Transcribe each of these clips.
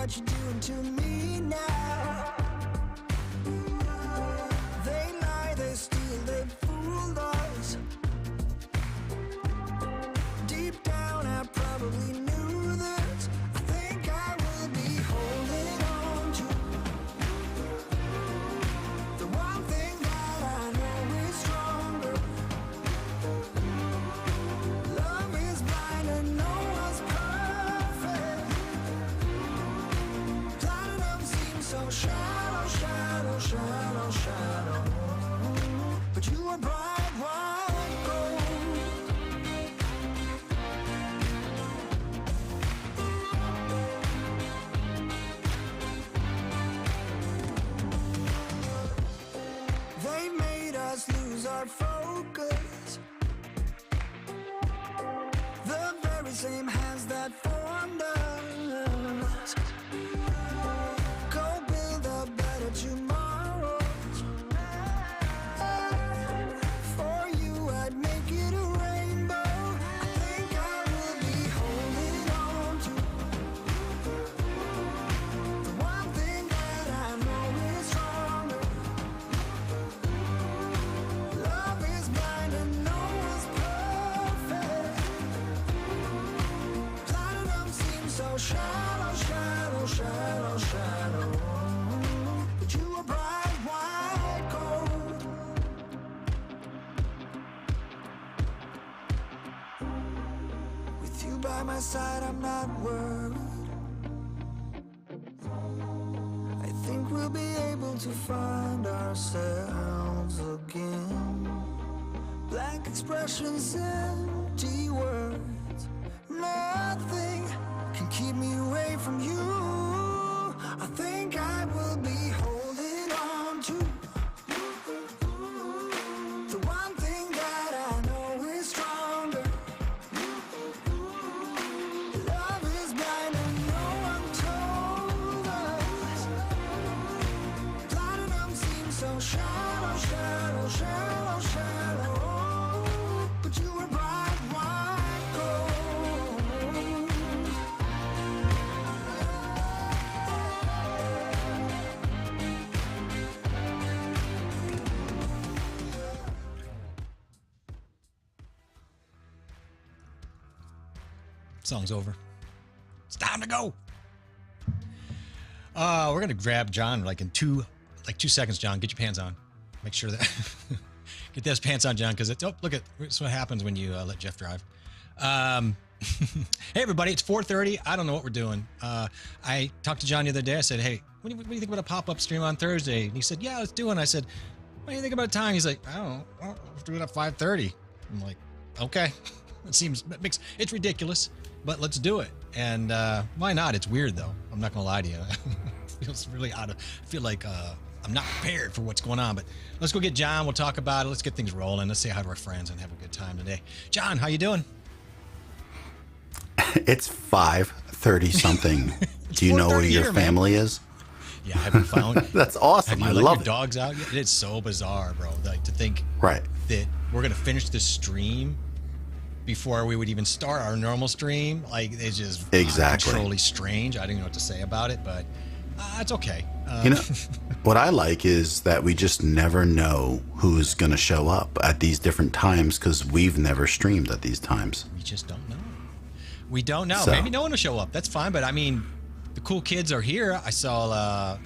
what you're doing to me now. They lie, they steal, they fooled us. Deep down I probably knew this. I think I will be holding on to the one thing that I know is stronger. Love is blind and no one's perfect. Platinum seems so shallow, shallow, shallow, shallow. But you are bright white gold. They made us lose our focus. The very same hands that formed us. Go build a better tomorrow. For you I'd make it a rainbow. I think I will be holding on to the one thing that I know is stronger. Love is blind and no one's perfect. Platinum seems so shallow, shallow, shallow, shallow. But you are bright white gold. With you by my side, I'm not worried. I think we'll be able to find ourselves again. Blank expressions, empty words. Nothing can keep me away from you. I think I will be holding on to the one thing that I know is stronger. Love is blind and no one told us. Platinum seems so shallow, shallow, shallow, shallow. But you were bright white gold. Song's over. It's time to go. We're gonna grab John like in two seconds. John, get your pants on. Make sure that get those pants on, John, because it's look at that's what happens when you let Jeff drive. Hey everybody, it's 4:30. I don't know what we're doing. I talked to John the other day. I said, hey, what do you think about a pop-up stream on Thursday? And he said, yeah, let's do it. And I said, what do you think about time? He's like, I don't know. Well, let's do it at 5:30. I'm like, okay. It's ridiculous, but let's do it. And why not? It's weird though. I'm not gonna lie to you. It feels really odd. I feel like I'm not prepared for what's going on. But let's go get John. We'll talk about it. Let's get things rolling. Let's say hi to our friends and have a good time today. John, how you doing? It's 5:30 something. Do you know where your family is? Yeah, have you found? That's awesome. Have you I let love your it. dogs out yet? It's so bizarre, bro. Like to think Right. that we're gonna finish this stream before we would even start our normal stream. Like it's just Exactly. uncontrollably strange. I didn't know what to say about it, but it's okay. You know, what I like is that we just never know who's going to show up at these different times because we've never streamed at these times. We just don't know. We don't know. So- Maybe no one will show up. That's fine. But I mean, the cool kids are here. I saw.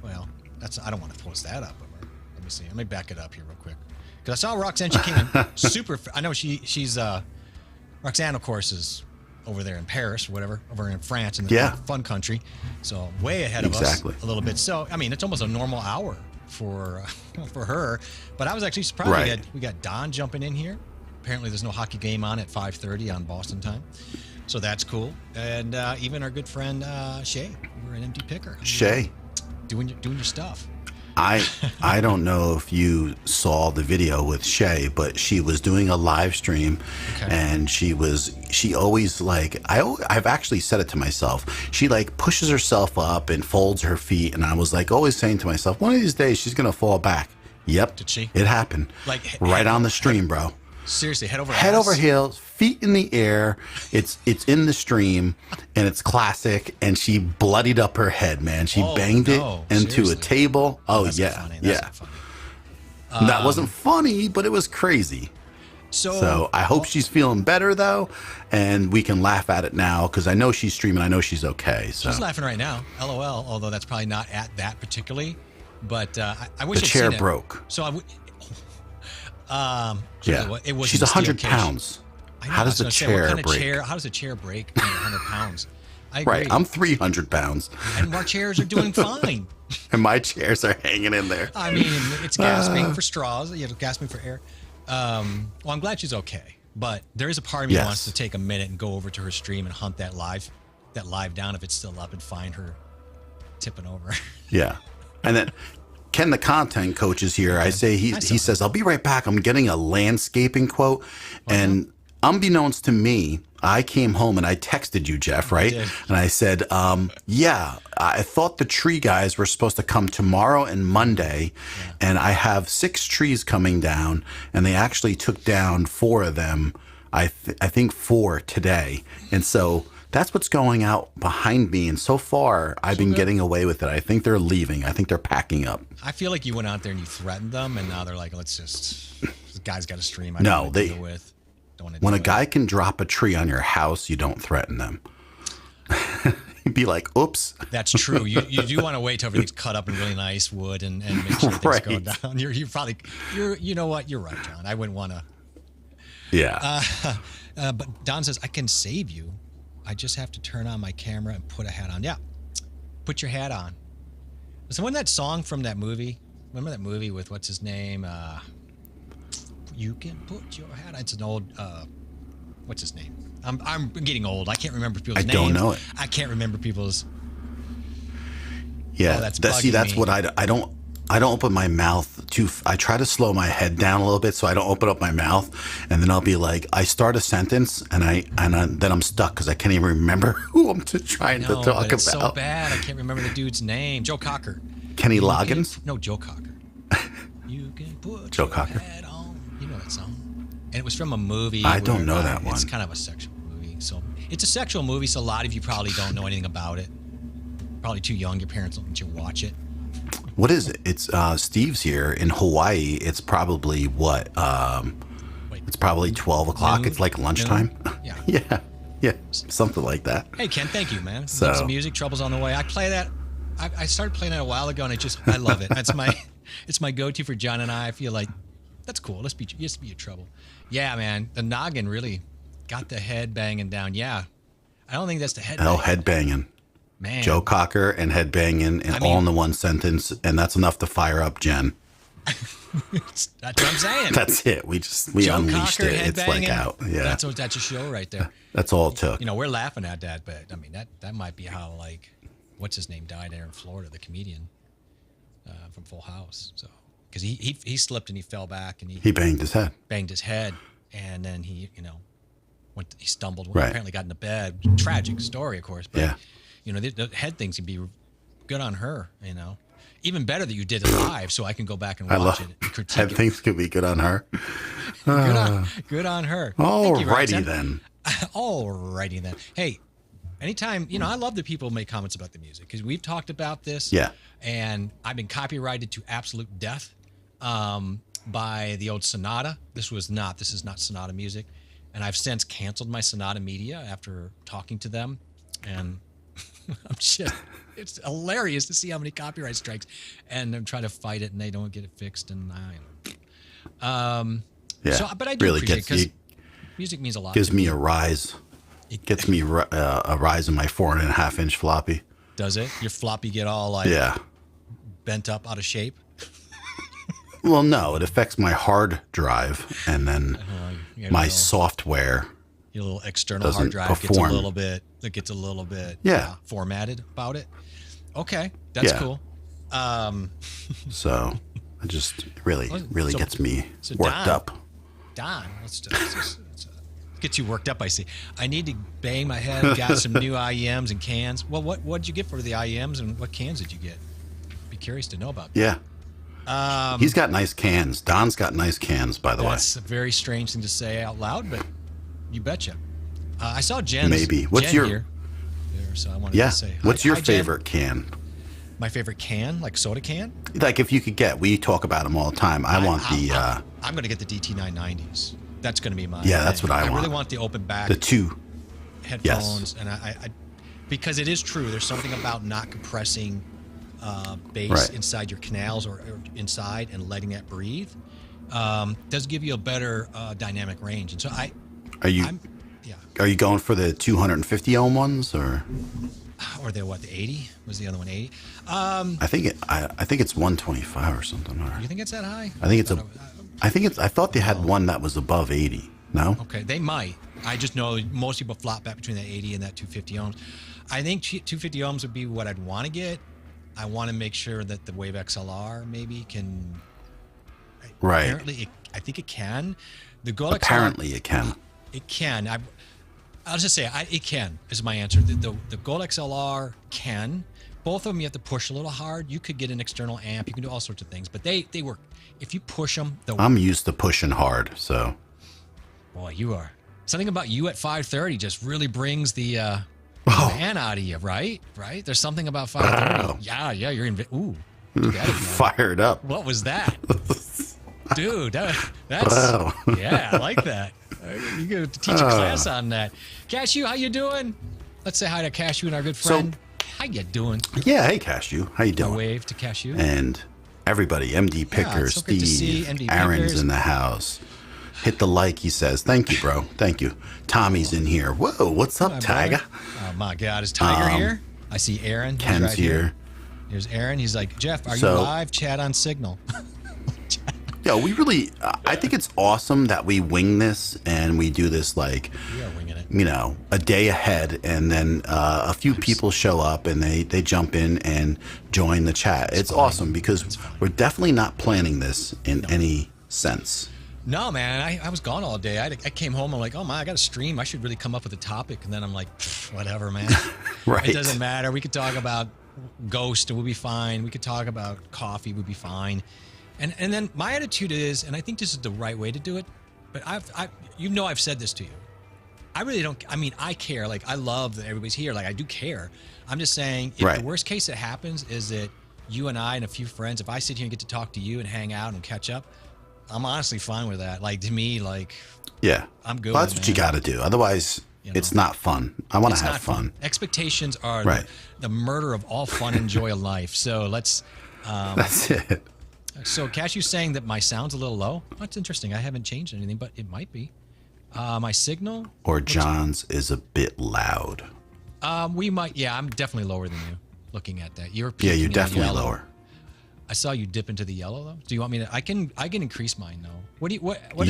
Well, I don't want to post that up. But let me see. Let me back it up here real quick. Because I saw Roxanne. She came in super. I know she's. Roxanne, of course, is over there in Paris, or whatever, over in France, in the fun country. So way ahead of us a little bit. So I mean, it's almost a normal hour for her. But I was actually surprised. Right. We got Don jumping in here. Apparently, there's no hockey game on at 5:30 on Boston time. So that's cool. And even our good friend Shay, we're an empty picker. Shay, doing your stuff. I don't know if you saw the video with Shay, but she was doing a live stream, and she always like I've actually said it to myself. She like pushes herself up and folds her feet, and I was like always saying to myself, one of these days she's gonna fall back. Yep. Did she? It happened. Like right on the stream, bro. Seriously, head over head ass? over heels, feet in the air. It's in the stream, and it's classic. And she bloodied up her head, man. She banged it into seriously. a table. Oh, That's yeah, not funny. yeah. That's not funny. That wasn't funny, but it was crazy. So I hope she's feeling better though, and we can laugh at it now because I know she's streaming. I know she's okay. So she's laughing right now, LOL. Although that's probably not at that particularly, but I wish the I'd chair seen broke. So I would. Yeah, it was she's 100 pounds. How does the chair break? How does a chair break 100 pounds? I agree. Right, I'm 300 pounds, and our chairs are doing fine. and my chairs are hanging in there. I mean, it's gasping for straws. Gasping for air. Well, I'm glad she's okay, but there is a part of me that wants to take a minute and go over to her stream and hunt that live down if it's still up and find her tipping over. Yeah, and then Ken, the content coach, is here. I say he says I'll be right back. I'm getting a landscaping quote, and unbeknownst to me, I came home and I texted you, Jeff, right? And I said, I thought the tree guys were supposed to come tomorrow and Monday, and I have 6 trees coming down, and they actually took down 4 of them. I think 4 today, and so that's what's going out behind me. And so far, I've been getting away with it. I think they're leaving. I think they're packing up. I feel like you went out there and you threatened them, and now they're like, this guy's got a stream. When a guy can drop a tree on your house, you don't threaten them. You'd be like, oops. That's true. You do want to wait till everything's cut up in really nice wood and make sure things go down. You know what? You're right, John. I wouldn't want to. Yeah. But Don says, I can save you. I just have to turn on my camera and put a hat on. Yeah. Put your hat on. So when that song from that movie, remember that movie with what's his name? You can put your hat on. It's an old, what's his name? I'm getting old. I can't remember people's names. I don't know it. I can't remember people's. Yeah. That's what I don't open my mouth I try to slow my head down a little bit so I don't open up my mouth, and then I'll be like, I start a sentence and then I'm stuck because I can't even remember who I'm trying to talk about. It's so bad. I can't remember the dude's name. Joe Cocker. Kenny Loggins? No, Joe Cocker. You can put Joe your Cocker. hat on. You know that song. And it was from a movie. I don't know that one. It's kind of a sexual movie. So it's a sexual movie, so a lot of you probably don't know anything about it. Probably too young. Your parents don't let you watch it. What is it? It's Steve's here in Hawaii. It's probably what? It's probably 12 o'clock. It's like lunchtime. Yeah. yeah, something like that. Hey Ken, thank you, man. So, some music. Trouble's on the way. I play that. I started playing that a while ago, and I love it. It's my go-to for John and I feel like that's cool. Let's be your trouble. Yeah, man. The noggin really got the head banging down. Yeah, I don't think that's the head. Head banging. Man. Joe Cocker and head banging and all in the one sentence, and that's enough to fire up Jen. That's what I'm saying. That's it. We Joe unleashed Cocker, it. It's like out. Yeah. That's a show right there. That's all it took. We're laughing at that, but I mean that might be how what's his name died there in Florida, the comedian from Full House. So because he slipped and he fell back and he banged his head. Banged his head, and then he he stumbled. Right. Apparently got into bed. Tragic story, of course. But, yeah. The head things can be good on her. Even better that you did it live, so I can go back and watch it and critique head it. things could be good on her. Good on her. Alrighty then. Alrighty then. Hey, anytime, I love that people make comments about the music because we've talked about this. Yeah. And I've been copyrighted to absolute death by the old Sonata. This is not Sonata music. And I've since canceled my Sonata media after talking to them. And it's hilarious to see how many copyright strikes, and I'm trying to fight it, and they don't get it fixed, and yeah. So, but I do really appreciate it because music means a lot. Gives me a rise. It gets me a rise in my 4.5-inch floppy. Does it? Your floppy get all bent up, out of shape? Well, no, it affects my hard drive, and then my software. Your little external hard drive gets a little bit formatted about it. Okay, that's cool. So it just really gets me worked up. Don, let's get you worked up. I see. I need to bang my head. Got some new IEMs and cans. Well, what did you get for the IEMs, and what cans did you get? Be curious to know about that. Yeah. He's got nice cans. Don's got nice cans, by the way. That's a very strange thing to say out loud, but you betcha. I saw Jen's. Maybe. What's Jen your? here, so I wanted to say What's your hi, Jen. favorite can? My favorite can, like soda can. Like if you could get, we talk about them all the time. I'm going to get the DT990s. That's going to be my. Yeah, that's what I want. I really want the open back. The two headphones, and I because it is true. There's something about not compressing bass inside your canals or inside and letting that breathe. Does give you a better dynamic range. And so Are you going for the 250 ohm ones or the 80? Was the other one 80? I think it's 125 or something. Or, you think it's that high? I thought they had one that was above 80. No? Okay, they might. I just know most people flop back between that 80 and that 250 ohms. I think 250 ohms would be what I'd want to get. I want to make sure that the Wave XLR maybe can. Right. Apparently, I think it can. The Gold apparently XLR, it can. It can. I'll just say it can is my answer. The Gold XLR can. Both of them you have to push a little hard. You could get an external amp. You can do all sorts of things, but they work. If you push them, I'm used to pushing hard, so. Boy, you are. Something about you at 5:30 just really brings the man out of you, right? Right? There's something about 5:30. Wow. Yeah, you're in. Ooh, fired up. What was that, dude? That's wow. Yeah, I like that. You could teach a class on that. Cashew, how you doing? Let's say hi to Cashew and our good friend. How you doing? Yeah, hey Cashew, how you doing? A wave to Cashew and everybody. MD Picker, so Steve, Aaron's in the house. Hit the like, he says. Thank you, bro. Thank you. Tommy's in here. Whoa, what's up, Tiger? Oh, my God. Is Tiger here? I see Aaron. Ken's right here. Here's Aaron. He's like, Jeff, are you live? Chat on Signal. Yeah, we really, I think it's awesome that we wing this and we do this like, we are winging it. You know, a day ahead, and then a few people show up and they jump in and join the chat. It's awesome because we're definitely not planning this in any sense. No, man, I was gone all day. I came home. I'm like, oh, my, I got to stream. I should really come up with a topic. And then I'm like, whatever, man. Right. It doesn't matter. We could talk about Ghost and we'll be fine. We could talk about coffee. We'll be fine. And then my attitude is, and I think this is the right way to do it, but I've said this to you. I really don't, I mean, I care. Like, I love that everybody's here. Like, I do care. I'm just saying, if the worst case that happens is that you and I and a few friends, if I sit here and get to talk to you and hang out and catch up, I'm honestly fine with that. Like, to me, like, yeah, I'm good. Well, that's what you got to do. Otherwise, it's not fun. I want to have fun. Expectations are the murder of all fun and joy of life. So let's. That's it. So Cashew's saying that my sound's a little low. That's interesting. I haven't changed anything, but it might be. My signal. Or John's is a bit loud. We might. Yeah, I'm definitely lower than you. Looking at that, you're definitely lower. I saw you dip into the yellow though. Do you want me to? I can increase mine though. What does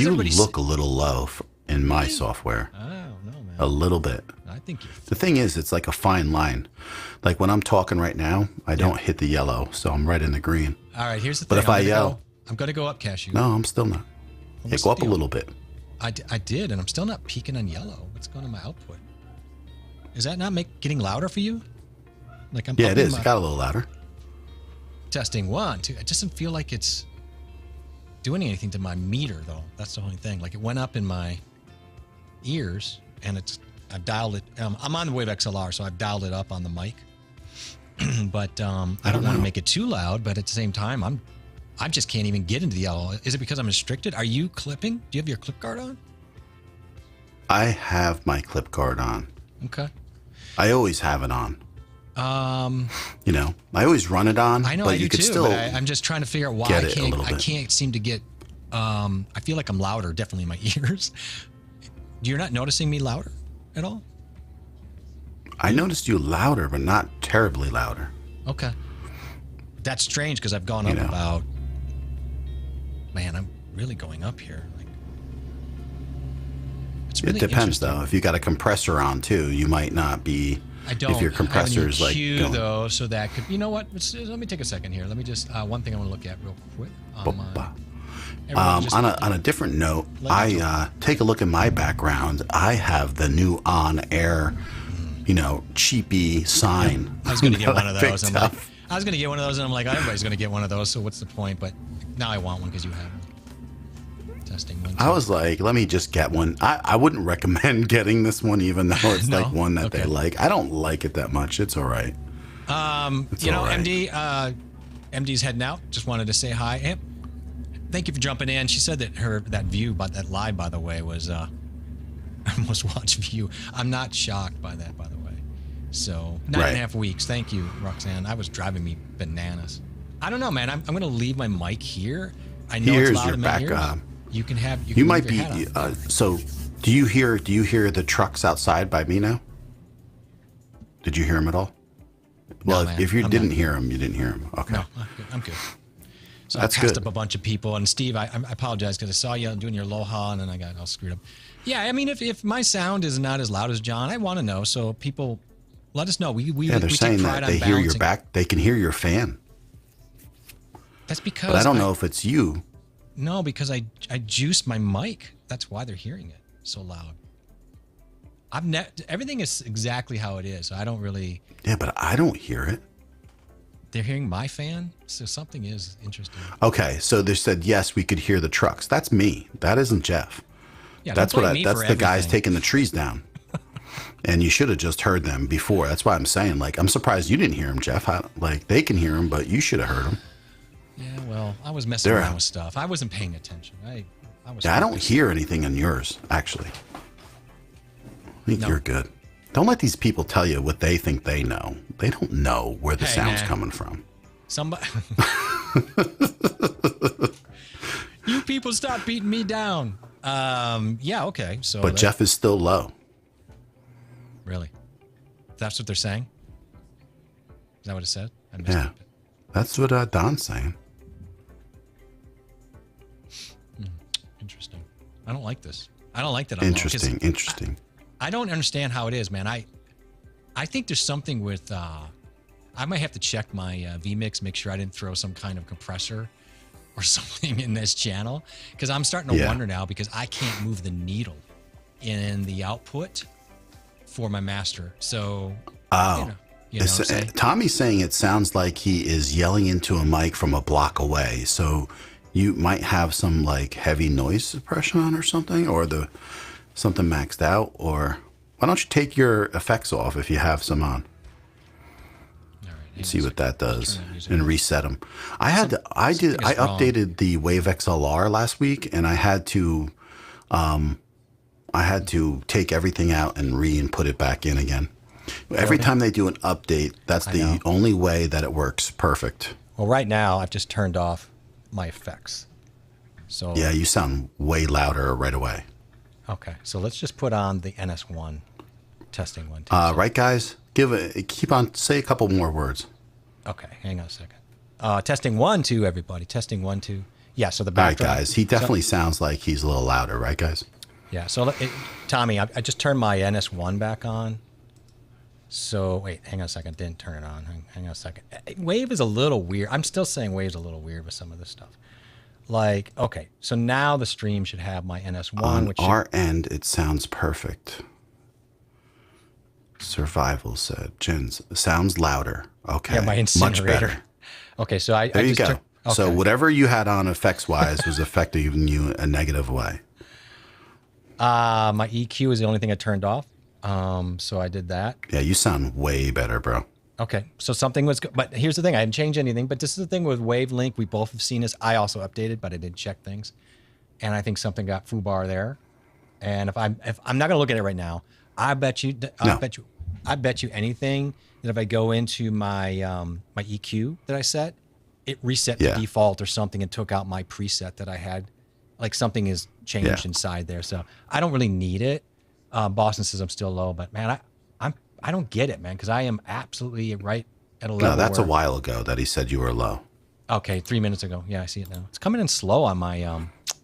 you everybody look a little low in my software. I don't know, man. A little bit. I think the thing is, it's like a fine line. Like when I'm talking right now, I don't hit the yellow, so I'm right in the green. All right, here's the thing. But if I yell, I'm gonna go up, Cashew. No, I'm still not. Yeah, go up a little bit. I did, and I'm still not peaking on yellow. What's going on my output? Is that not getting louder for you? Like I'm. Yeah, it is. It got a little louder. Testing 1, 2. It doesn't feel like it's doing anything to my meter though. That's the only thing. Like it went up in my ears, and I dialed it. I'm on the Wave XLR, so I've dialed it up on the mic. But I don't want to make it too loud. But at the same time, I just can't even get into the yellow. Is it because I'm restricted? Are you clipping? Do you have your clip guard on? I have my clip guard on. Okay. I always have it on. You know, I always run it on. I know, but I do you could too. still but I'm just trying to figure out why I can't seem to get. I feel like I'm louder, definitely in my ears. You're not noticing me louder at all? I noticed you louder, but not terribly louder. Okay. That's strange because I've gone up about. Man, I'm really going up here. Like, it's really it depends though. If you got a compressor on too, you might not be. I don't. If your compressor is like EQ though, so that could. You know what? Let me take a second here. Let me just one thing I want to look at real quick. On a different note, I take a look at my background. I have the new on air, cheapy sign. I was going to get one of those. I was going to get one of those, and I'm like, everybody's going to get one of those, so what's the point? But now I want one because you have one. Testing one. I was like, let me just get one. I wouldn't recommend getting this one, even though it's No? like one that Okay. they like. I don't like it that much. It's all right. It's You know, all right. MD's heading out. Just wanted to say hi. Hey, thank you for jumping in. She said that that live, by the way, was most watched view. I'm not shocked by that, by the way. So 9.5 weeks. Thank you, Roxanne. I was driving me bananas. I don't know, man. I'm going to leave my mic here. I know Here's it's loud your in my ears. backup. You can have. You can might leave be. your hat on. So, do you hear the trucks outside by me now? Did you hear them at all? Well, man, if you I'm didn't not. hear them, you didn't hear them. Okay. No, I'm good. So That's I passed good. up a bunch of people. And Steve, I apologize because I saw you doing your Aloha and then I got all screwed up. Yeah, I mean, if my sound is not as loud as John, I want to know. So people, let us know. Yeah, they're we saying take that pride they on hear your balancing. back. They can hear your fan, That's because but I don't know if it's you. No, because I juiced my mic. That's why they're hearing it so loud. Everything is exactly how it is. I don't really. Yeah, but I don't hear it. They're hearing my fan, so something is interesting. Okay, so they said yes, we could hear the trucks. That's me. That isn't Jeff. Yeah, That's don't what. blame me That's for the guys everything. taking the trees down. And you should have just heard them before. That's why I'm saying, like, I'm surprised you didn't hear them, Jeff. Like, they can hear them, but you should have heard them. Yeah, well, I was messing They're- around with stuff. I wasn't paying attention. I was. Yeah, I don't focused. hear anything on yours, actually. I think No. you're good. Don't let these people tell you what they think they know. They don't know where the Hey, sound's man. coming from. Somebody. You people stop beating me down. Yeah, okay. So But Jeff is still low. really, that's what they're saying. Is that what it said? I missed Yeah. it. That's what Don's saying. Interesting. I don't like this. I don't like that. I'm low, 'cause Interesting. I don't understand how it is, man. I think there's something with. I might have to check my vMix, make sure I didn't throw some kind of compressor or something in this channel, because I'm starting to Yeah. wonder now because I can't move the needle in the output for my master. So, Oh. you know what I'm saying? Tommy's saying it sounds like he is yelling into a mic from a block away. So you might have some like heavy noise suppression on or something, or something maxed out. Or why don't you take your effects off if you have some on? All right, hang See on a what second. that does Turn that music and off. reset them. I something is wrong. updated the Wave XLR last week, and I had to take everything out and re-input it back in again. Every time they do an update, that's the know. only way that it works perfect. Well, right now I've just turned off my effects. So Yeah, you sound way louder right away. Okay, so let's just put on the NS1 testing one. Right, guys? Say a couple more words. Okay, hang on a second. Testing 1, 2, everybody. Testing 1, 2. Yeah, so the All right, backdrop. guys. He definitely sounds like he's a little louder, right, guys? Yeah, so Tommy, I just turned my NS1 back on. So wait, hang on a second. Didn't turn it on. Hang on a second. Wave is a little weird. I'm still saying Wave's a little weird with some of this stuff. Like, okay, so now the stream should have my NS1, On which our end, it sounds perfect. Survival said. Jens, sounds louder. Okay. yeah, my Much incinerator. better. Okay, so I There you just go. took- So okay. whatever you had on effects-wise was affecting you a negative way. My EQ is the only thing I turned off. So I did that. Yeah, you sound way better, bro. Okay, so something was good. But here's the thing. I didn't change anything. But this is the thing with Wavelink. We both have seen this. I also updated, but I did check things. And I think something got foobar there. And if I'm not going to look at it right now, I bet you anything that if I go into my my EQ that I set, it reset Yeah. the default or something and took out my preset that I had. Like something is changed Yeah. inside there. So I don't really need it. Boston says I'm still low, but man, I don't get it, man, because I am absolutely right at a level. No, that's a where- while ago that he said you were low. Okay, 3 minutes ago. Yeah, I see it now. It's coming in slow on my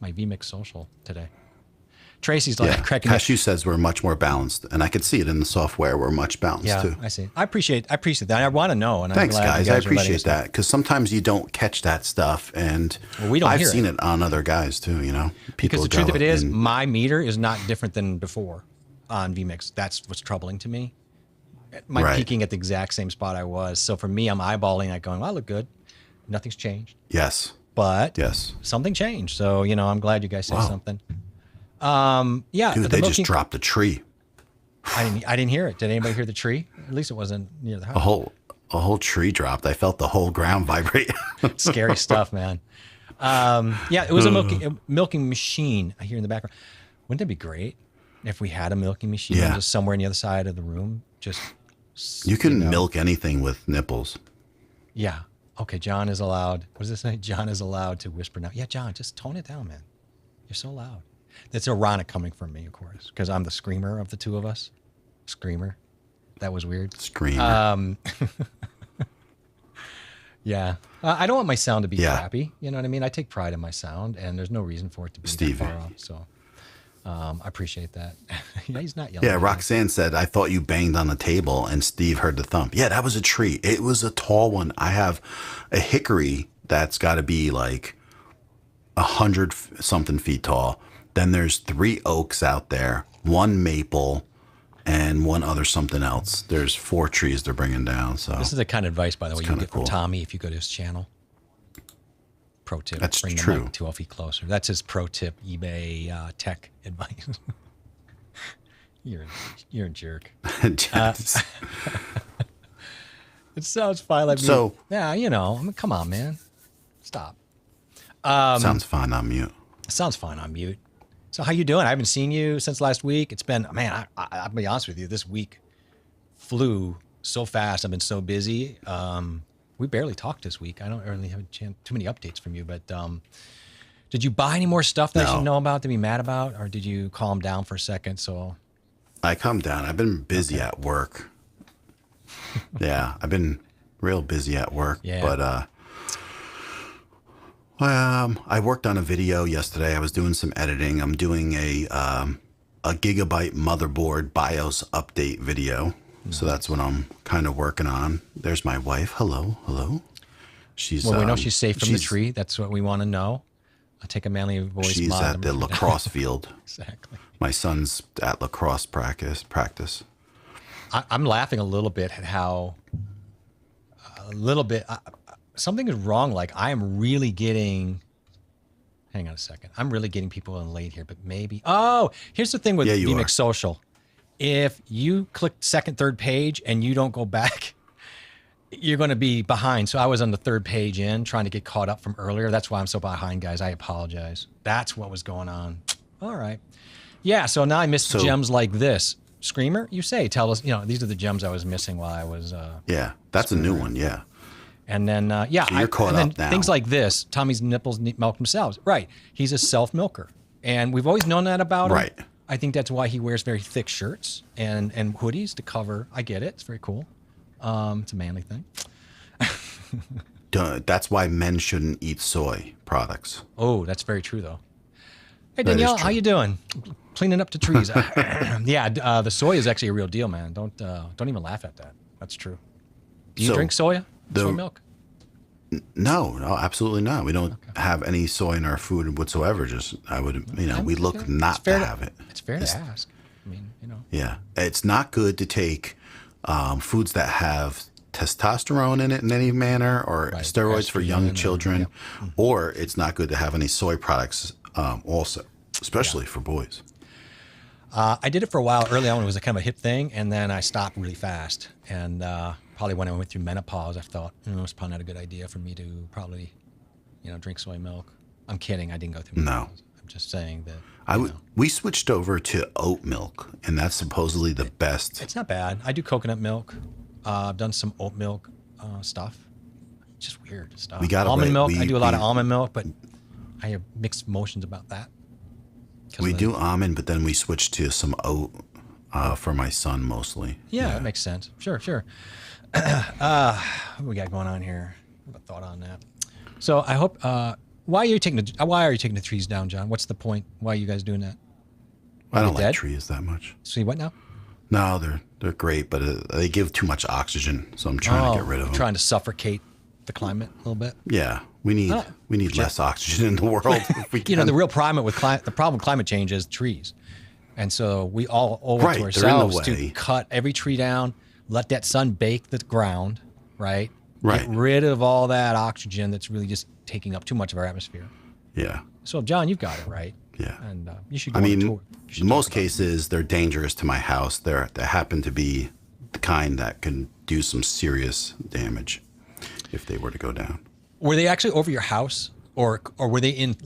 my vMix social today. Tracy's like Yeah. cracking up. Cashew says we're much more balanced, and I could see it in the software. We're much balanced Yeah, too. I see. I appreciate that. I want to know, and Thanks, I'm glad guys. you I guys are letting appreciate us know. that because sometimes you don't catch that stuff, and Well, we don't I've hear seen it on other guys too. You know, Because the go truth of it is, and- my meter is not different than before on vMix. That's what's troubling to me. my peaking at the exact same spot I was. So for me, I'm eyeballing that going, well, I look good. Nothing's changed. Yes. But yes, something changed. So, I'm glad you guys said something. Yeah. Dude, they just dropped a tree. I didn't hear it. Did anybody hear the tree? At least it wasn't near the house. A whole tree dropped. I felt the whole ground vibrate. Scary stuff, man. Yeah, it was a milking machine I hear in the background. Wouldn't it be great if we had a milking machine just somewhere on the other side of the room? You can milk anything with nipples. Yeah. Okay, John is allowed. What does it say? John is allowed to whisper now. Yeah, John, just tone it down, man. You're so loud. That's ironic coming from me, of course, because I'm the screamer of the two of us. Screamer. That was weird. Screamer. Yeah. I don't want my sound to be crappy. You know what I mean? I take pride in my sound, and there's no reason for it to be that far off. So I appreciate that. Yeah, he's not yelling. Yeah, Roxanne said, I thought you banged on the table, and Steve heard the thump. Yeah, that was a tree. It was a tall one. I have a hickory that's got to be like 100-something feet tall. Then there's 3 oaks out there, 1 maple, and 1 other something else. There's 4 trees they're bringing down. So this is the kind of advice, by the way, you can get from Tommy if you go to his channel. Pro tip. That's bring true. The mic 12 feet closer. That's his pro tip eBay tech advice. You're a jerk. It sounds fine. Like so, yeah, I mean, come on, man. Stop. Sounds fine on mute. Sounds fine on mute. So how you doing? I haven't seen you since last week. It's been, man, I'll be honest with you. This week flew so fast. I've been so busy. We barely talked this week. I don't really have too many updates from you, but did you buy any more stuff that I should know about to be mad about? Or did you calm down for a second? So I calmed down. I've been busy at work. Yeah, I've been real busy at work. Yeah. But I worked on a video yesterday. I was doing some editing. I'm doing a gigabyte motherboard BIOS update video. Nice. So that's what I'm kind of working on. There's my wife. Hello. She's we know she's safe from the tree. That's what we want to know. I'll take a manly voice. She's at the lacrosse field. Exactly. My son's at lacrosse practice. I'm laughing a little bit at how something is wrong. Like I am really getting. Hang on a second. I'm really getting people in late here, but maybe. Oh, here's the thing with VMix Social. If you click second, third page and you don't go back, you're going to be behind. So I was on the 3rd page in trying to get caught up from earlier. That's why I'm so behind, guys. I apologize. That's what was going on. All right. Yeah. So now I missed gems like this. Screamer, you say, tell us, these are the gems I was missing while I was. Yeah. That's a new one. Yeah. And then, so you're caught up now. Things like this, Tommy's nipples milk themselves. Right. He's a self-milker. And we've always known that about him. Right. I think that's why he wears very thick shirts and hoodies to cover. I get it. It's very cool. It's a manly thing. That's why men shouldn't eat soy products. Oh, that's very true, though. Hey, Danielle, how you doing? Cleaning up the trees. Yeah, the soy is actually a real deal, man. Don't even laugh at that. That's true. Do you drink soy milk? No, absolutely not. We don't have any soy in our food whatsoever. We look not to have it. It's fair to ask. I mean, Yeah, it's not good to take foods that have testosterone in it in any manner, or steroids for young children, or it's not good to have any soy products also, especially for boys. I did it for a while early on. It was a kind of a hip thing, and then I stopped really fast. And probably when I went through menopause, I thought it's probably not a good idea for me to probably, drink soy milk. I'm kidding. I didn't go through menopause. No. I'm just saying that. We switched over to oat milk, and that's supposedly the best. It's not bad. I do coconut milk. I've done some oat milk stuff. It's just weird stuff. Almond milk. I do a lot of almond milk, but I have mixed emotions about that. We do almond, but then we switched to some oat for my son mostly. Yeah, that makes sense. Sure. What we got going on here? I have a thought on that. So I hope. Why are you taking the trees down, John? What's the point? Why are you guys doing that? I don't like trees that much. See what now? No, they're great, but they give too much oxygen, so I'm trying to get rid of them. Trying to suffocate the climate a little bit. Yeah, we need less oxygen in the world. If we can. The real problem with climate change is trees, and so we all owe it to ourselves to cut every tree down, let that sun bake the ground, right? Right. Get rid of all that oxygen that's really just taking up too much of our atmosphere. Yeah. So, John, you've got it right. Yeah. And you should go I on mean, tour. in most cases, they're dangerous to my house. They happen to be the kind that can do some serious damage if they were to go down. Were they actually over your house, or were they in?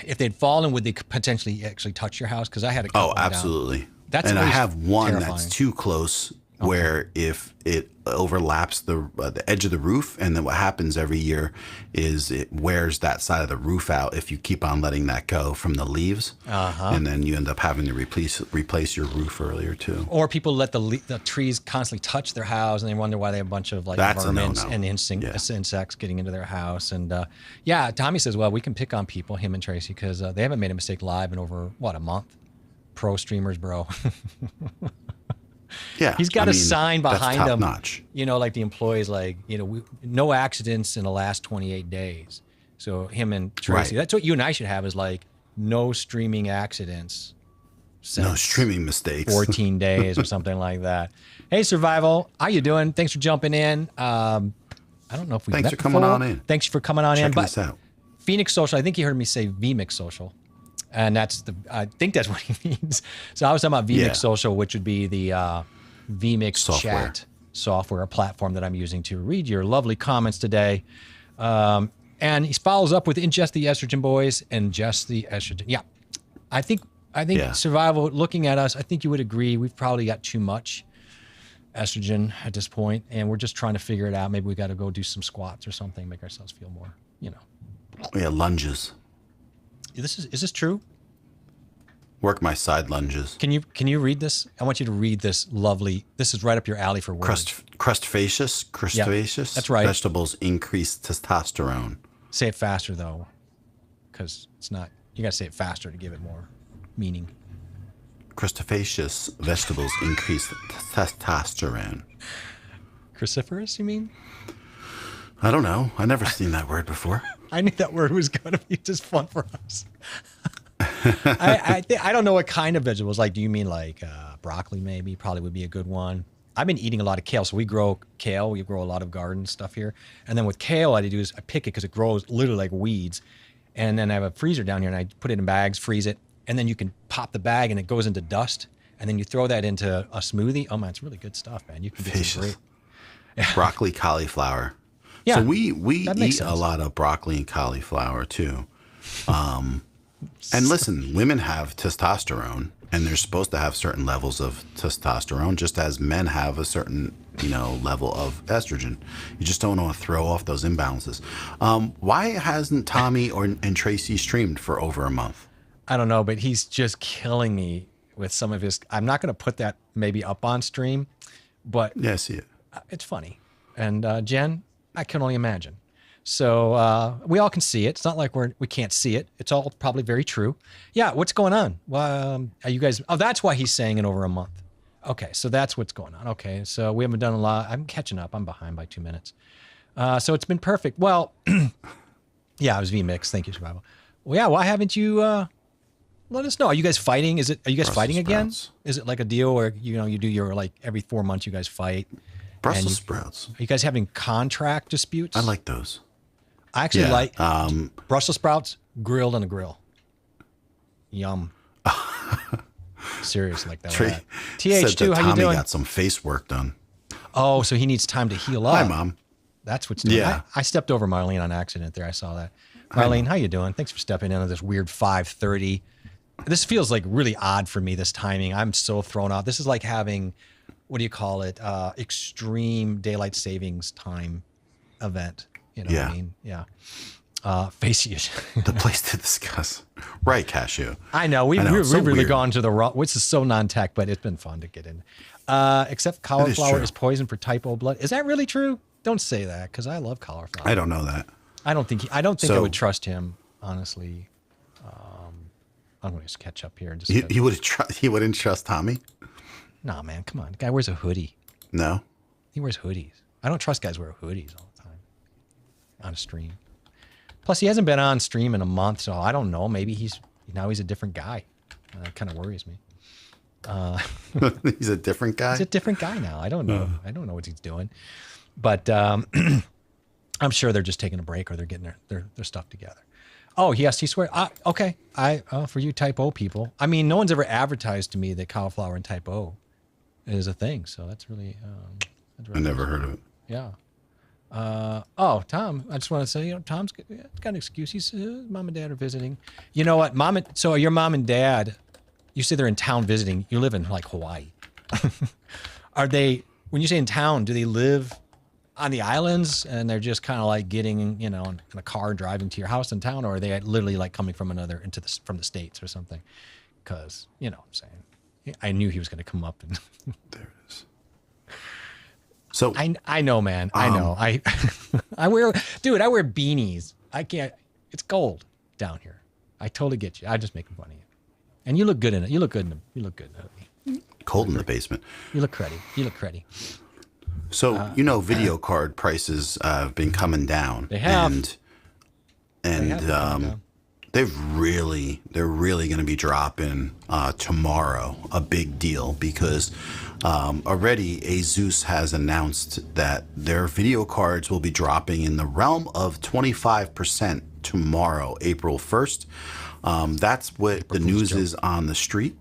If they'd fallen, would they potentially actually touch your house? Because I had a couple Oh, absolutely. That's and I always have one terrifying. that's too close, where if it overlaps the edge of the roof, and then what happens every year is it wears that side of the roof out if you keep on letting that go from the leaves, and then you end up having to replace your roof earlier too. Or people let the trees constantly touch their house, and they wonder why they have a bunch of like That's a vermin no-no. and insects getting into their house. And Tommy says, well, we can pick on people, him and Tracy, because they haven't made a mistake live in over a month. Pro streamers, bro. Yeah, He's got a sign behind that's him. top-notch. Like the employees, like, no accidents in the last 28 days. So him and Tracy, that's what you and I should have, is like no streaming accidents. No streaming mistakes. 14 days or something like that. Hey, Survival, how you doing? Thanks for jumping in. I don't know if we. Thanks for coming on in. Thanks for coming on in. Checking us out. Phoenix Social, I think you heard me say vMix Social. And I think that's what he means. So I was talking about vMix Social, which would be the vMix chat software, a platform that I'm using to read your lovely comments today. And he follows up with ingest the estrogen, boys, ingest the estrogen. Yeah, I think Survival, looking at us, I think you would agree we've probably got too much estrogen at this point, and we're just trying to figure it out. Maybe we got to go do some squats or something, make ourselves feel more, Yeah, lunges. Is this true? Work my side lunges. Can you read this? I want you to read this lovely. This is right up your alley for words. Crustaceous. Yeah, that's right. Vegetables increase testosterone. Say it faster though, because it's not. You got to say it faster to give it more meaning. Crustaceous vegetables increase testosterone. Cruciferous, you mean? I don't know. I never seen that word before. I knew that word was going to be just fun for us. I don't know what kind of vegetables. Like, do you mean like broccoli? Maybe, probably would be a good one. I've been eating a lot of kale, so we grow kale. We grow a lot of garden stuff here, and then with kale, what I do is I pick it because it grows literally like weeds, and then I have a freezer down here, and I put it in bags, freeze it, and then you can pop the bag, and it goes into dust, and then you throw that into a smoothie. Oh man, it's really good stuff, man. You can get some great broccoli, cauliflower. Yeah, so we eat sense. a lot of broccoli and cauliflower too. And listen, women have testosterone, and they're supposed to have certain levels of testosterone, just as men have a certain, level of estrogen. You just don't want to throw off those imbalances. Why hasn't Tommy and Tracy streamed for over a month? I don't know, but he's just killing me with some of his. I'm not going to put that maybe up on stream, but Yeah, I see it. it's funny. And Jen, I can only imagine. So we all can see it. It's not like we can't see it. It's all probably very true. Yeah, what's going on? Well, are you guys? Oh, that's why he's saying in over a month. Okay, so that's what's going on. Okay, so we haven't done a lot. I'm catching up. I'm behind by 2 minutes. So it's been perfect. Well, yeah, it was vMix. Thank you, Survival. Well, yeah, why haven't you let us know? Are you guys fighting? Are you guys fighting again? Is it like a deal where you do your like every 4 months you guys fight? Brussels sprouts. Are you guys having contract disputes? I like those. I actually like Brussels sprouts grilled on a grill. Yum. Serious like that. TH2, how you doing? Tommy got some face work done. Oh, so he needs time to heal up. Hi, Mom. That's what's doing. Yeah. I stepped over Marlene on accident there. I saw that. Marlene, how you doing? Thanks for stepping in on this weird 5:30. This feels like really odd for me, this timing. I'm so thrown off. This is like having, what do you call it? Extreme daylight savings time event. You know what I mean? Yeah. Face issue. The place to discuss. Right, Cashew. I know. We've really gone to the wrong, which is so non-tech, but it's been fun to get in. Except cauliflower is poison for type O blood. Is that really true? Don't say that, because I love cauliflower. I don't know that. I don't think I would trust him, honestly. I'm going to catch up here. And just he wouldn't trust Tommy? Nah, man, come on. The guy wears a hoodie. No? He wears hoodies. I don't trust guys who wear hoodies all the time on a stream. Plus, he hasn't been on stream in a month, so I don't know. Maybe he's a different guy. That kind of worries me. He's a different guy. He's a different guy now. I don't know. I don't know what he's doing, but I'm sure they're just taking a break or they're getting their stuff together. Oh yes, he swears. Okay, for you type O people. I mean, no one's ever advertised to me that cauliflower and type O is a thing. So that's really. I never heard of it. Yeah. Tom, I just want to say, Tom's got an excuse. He's mom and dad are visiting. You know what, so your mom and dad, you say they're in town visiting. You live in like Hawaii. Are they? When you say in town, do they live on the islands and they're just kind of like getting, in a car driving to your house in town, or are they literally like coming from from the States or something? Because what I'm saying, I knew he was going to come up and. There it is. So I know, man. I know. I wear beanies. I can't. It's cold down here. I totally get you. I just making fun of you. And you look good in it. You look good in them. You look good in it. Cold in the basement. You look cruddy. So video card prices have been coming down. They have. And they're really going to be dropping tomorrow. A big deal because already Asus has announced that their video cards will be dropping in the realm of 25% tomorrow, April 1st. That's what the news is on the street.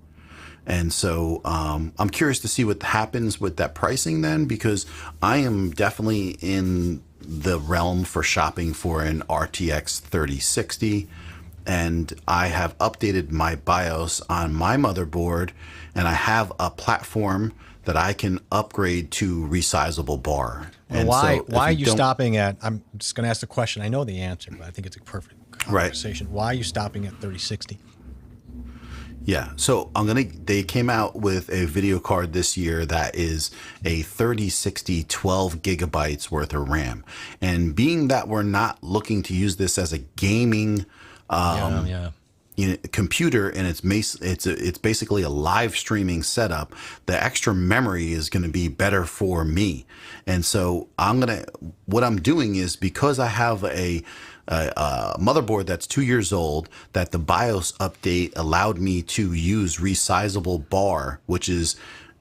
And so I'm curious to see what happens with that pricing then, because I am definitely in the realm for shopping for an RTX 3060. And I have updated my BIOS on my motherboard, and I have a platform that I can upgrade to resizable bar. Well, and why so are you stopping at? I'm just going to ask the question. I know the answer, but I think it's a perfect conversation. Right. Why are you stopping at 3060? Yeah, so they came out with a video card this year that is a 3060 12 gigabytes worth of RAM. And being that we're not looking to use this as a gaming computer, and it's basically a live streaming setup, the extra memory is going to be better for me. And so what I'm doing is, because I have a motherboard that's 2 years old, that the BIOS update allowed me to use resizable bar, which is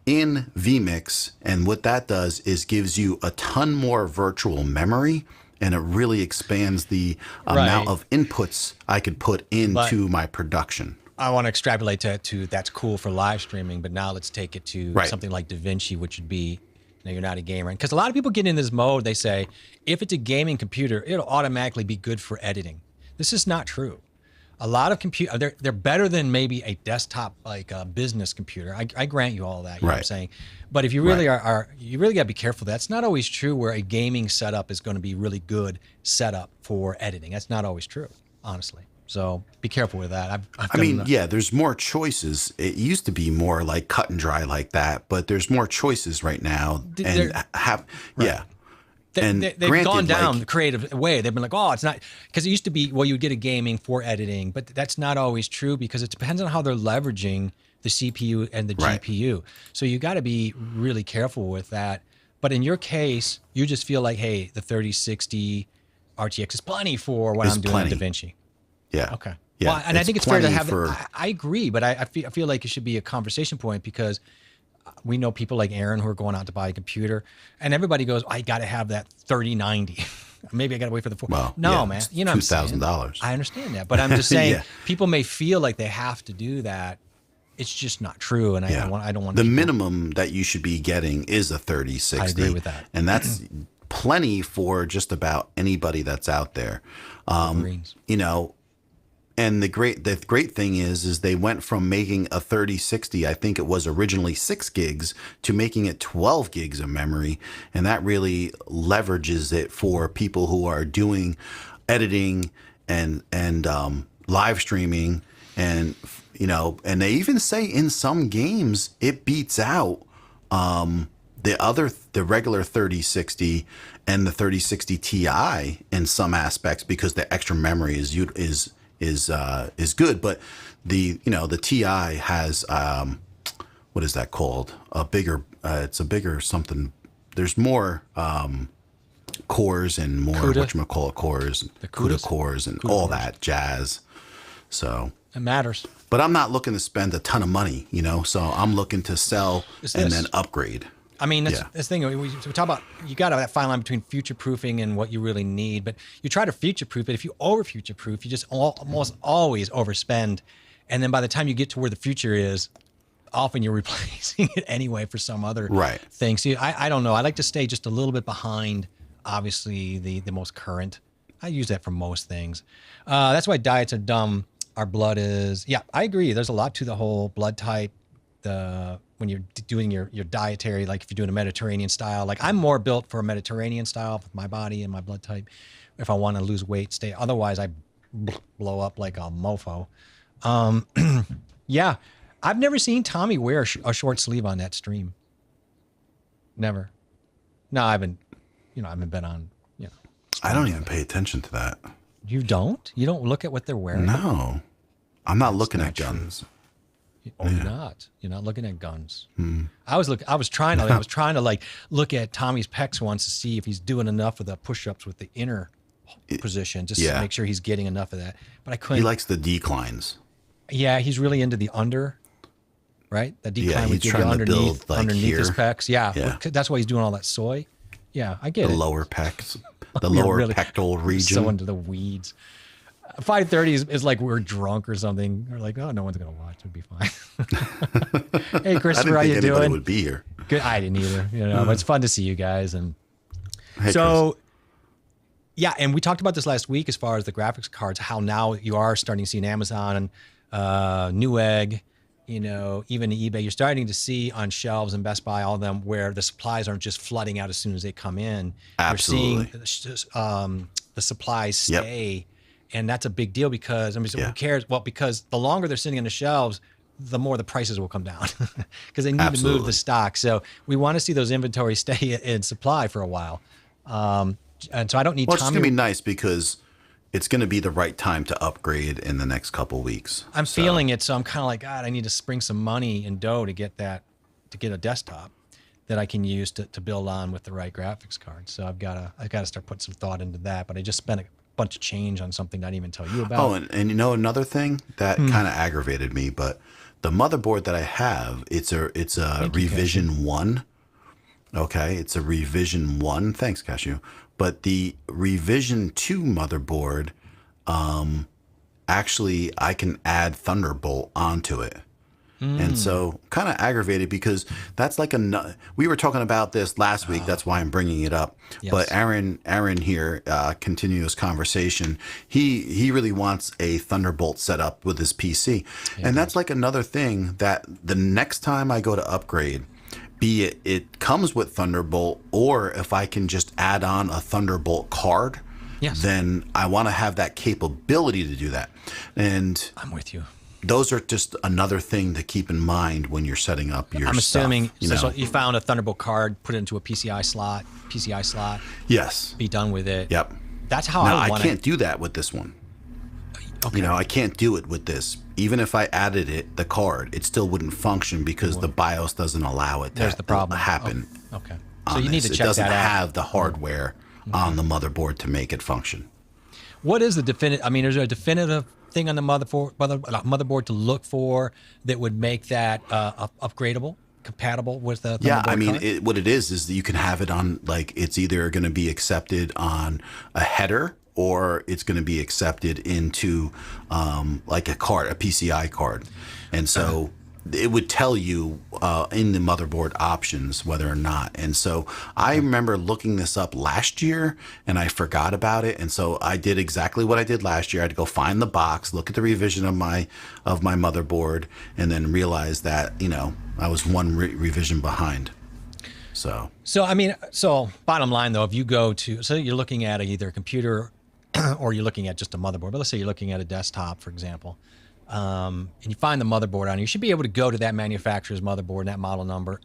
in vMix. And what that does is gives you a ton more virtual memory, and it really expands the amount of inputs I could put into my production. I want to extrapolate that to that's cool for live streaming, but now let's take it to something like DaVinci, which would be, you're not a gamer. Because a lot of people get in this mode, they say, if it's a gaming computer, it'll automatically be good for editing. This is not true. A lot of they're better than maybe a desktop, like a business computer. I grant you all that, you know what I'm saying? But if you really you really got to be careful. That's not always true where a gaming setup is going to be really good setup for editing. That's not always true, honestly. So be careful with that. There's more choices. It used to be more like cut and dry like that, but there's more choices right now. They've gone down the creative way. They've been like, oh, it's not, because it used to be, well, you would get a gaming for editing, but that's not always true, because it depends on how they're leveraging the CPU and the GPU. So you got to be really careful with that. But in your case, you just feel like, hey, the 3060 RTX is plenty for what I'm doing on DaVinci. Yeah. Okay. Yeah. Well, and I think it's fair to have it. I agree, but I feel like it should be a conversation point, because we know people like Aaron who are going out to buy a computer, and everybody goes, I got to have that 3090. Maybe I got to wait for the 4. Well, no, man. You know, $2,000. I understand that, but I'm just saying people may feel like they have to do that. It's just not true, and I don't want the minimum that you should be getting is a 3060. I agree with that, and that's plenty for just about anybody that's out there. And the great thing is they went from making a 3060, I think it was originally 6 gigs, to making it 12 gigs of memory. And that really leverages it for people who are doing editing and live streaming. And, and they even say in some games it beats out the regular 3060 and the 3060 Ti in some aspects, because the extra memory is good. But the Ti has what is that called? It's a bigger something. There's more cores and more whatchamacallit cores, the CUDA cores and all that jazz. So it matters. But I'm not looking to spend a ton of money, you know, so I'm looking to sell and then upgrade. I mean, that's the thing. We talk about, you got that fine line between future-proofing and what you really need, but you try to future-proof it. If you over-future-proof, you just almost always overspend. And then by the time you get to where the future is, often you're replacing it anyway for some other thing. See, I don't know. I like to stay just a little bit behind, obviously, the most current. I use that for most things. That's why diets are dumb. Our blood is, I agree. There's a lot to the whole blood type. When you're doing your dietary, like if you're doing a Mediterranean style, like I'm more built for a Mediterranean style with my body and my blood type. If I want to lose weight, otherwise I blow up like a mofo. I've never seen Tommy wear a short sleeve on that stream. Never. No, I haven't been on, I don't even pay attention to that. You don't? You don't look at what they're wearing? No, I'm not looking at guns. You're not. You're not looking at guns. I was trying to like look at Tommy's pecs once to see if he's doing enough of the push-ups with the inner position, just to make sure he's getting enough of that. But I couldn't. He likes the declines. Yeah, he's really into the under, right? The decline he's trying to build like underneath his pecs. Yeah. That's why he's doing all that soy. Yeah, I get the it. lower pecs, the lower pectoral region. So into the weeds. 5:30 is like we're drunk or something. We're like, oh, no one's gonna watch. It'll be fine. Hey, Christopher, how you doing? Anybody would be here. Good. I didn't either. But it's fun to see you guys. And hey, so, and we talked about this last week as far as the graphics cards. How now you are starting to see in Amazon and Newegg, even eBay. You're starting to see on shelves in Best Buy, all of them, where the supplies aren't just flooding out as soon as they come in. Absolutely. You're seeing the supplies stay. Yep. And that's a big deal because, who cares? Well, because the longer they're sitting on the shelves, the more the prices will come down because they need to move the stock. So we want to see those inventories stay in supply for a while. And so I don't need Well, it's going to be nice because it's going to be the right time to upgrade in the next couple of weeks. I'm feeling it. So I'm kind of like, God, I need to spring some money and dough to get a desktop that I can use to build on with the right graphics card. So I've got to start putting some thought into that. But I just spent a bunch of change on something that I didn't even tell you about. Oh, and another thing that kind of aggravated me, but the motherboard that I have, it's a revision 1. Okay, it's a revision 1. Thanks, Cashew. But the revision 2 motherboard, actually I can add Thunderbolt onto it. And so kind of aggravated because that's like we were talking about this last week. That's why I'm bringing it up. Yes. But Aaron here, continuous conversation. He really wants a Thunderbolt setup with his PC. And that's like another thing that the next time I go to upgrade, be it comes with Thunderbolt, or if I can just add on a Thunderbolt card, then I want to have that capability to do that. And I'm with you. Those are just another thing to keep in mind when you're setting up your I'm assuming stuff, so you found a Thunderbolt card, put it into a PCI slot. Yes. Be done with it. Yep. That's how I can't do that with this one. Okay. I can't do it with this. Even if I added the card, it still wouldn't function because the BIOS doesn't allow it to happen. Oh, okay. So you need to check that out. It doesn't have the hardware on the motherboard to make it function. What is the definitive? I mean, is there a definitive thing on the motherboard to look for that would make that upgradable, compatible with the Thunderbolt I mean, card? What it is that you can have it on, like, it's either going to be accepted on a header or it's going to be accepted into like a PCI card. And so it would tell you in the motherboard options whether or not. And so I remember looking this up last year and I forgot about it. And so I did exactly what I did last year. I had to go find the box, look at the revision of my motherboard, and then realize that, I was one revision behind. So I mean, bottom line though, if you go to, so you're looking at either a computer or you're looking at just a motherboard, but let's say you're looking at a desktop, for example. And you find the motherboard on it, you should be able to go to that manufacturer's motherboard and that model number,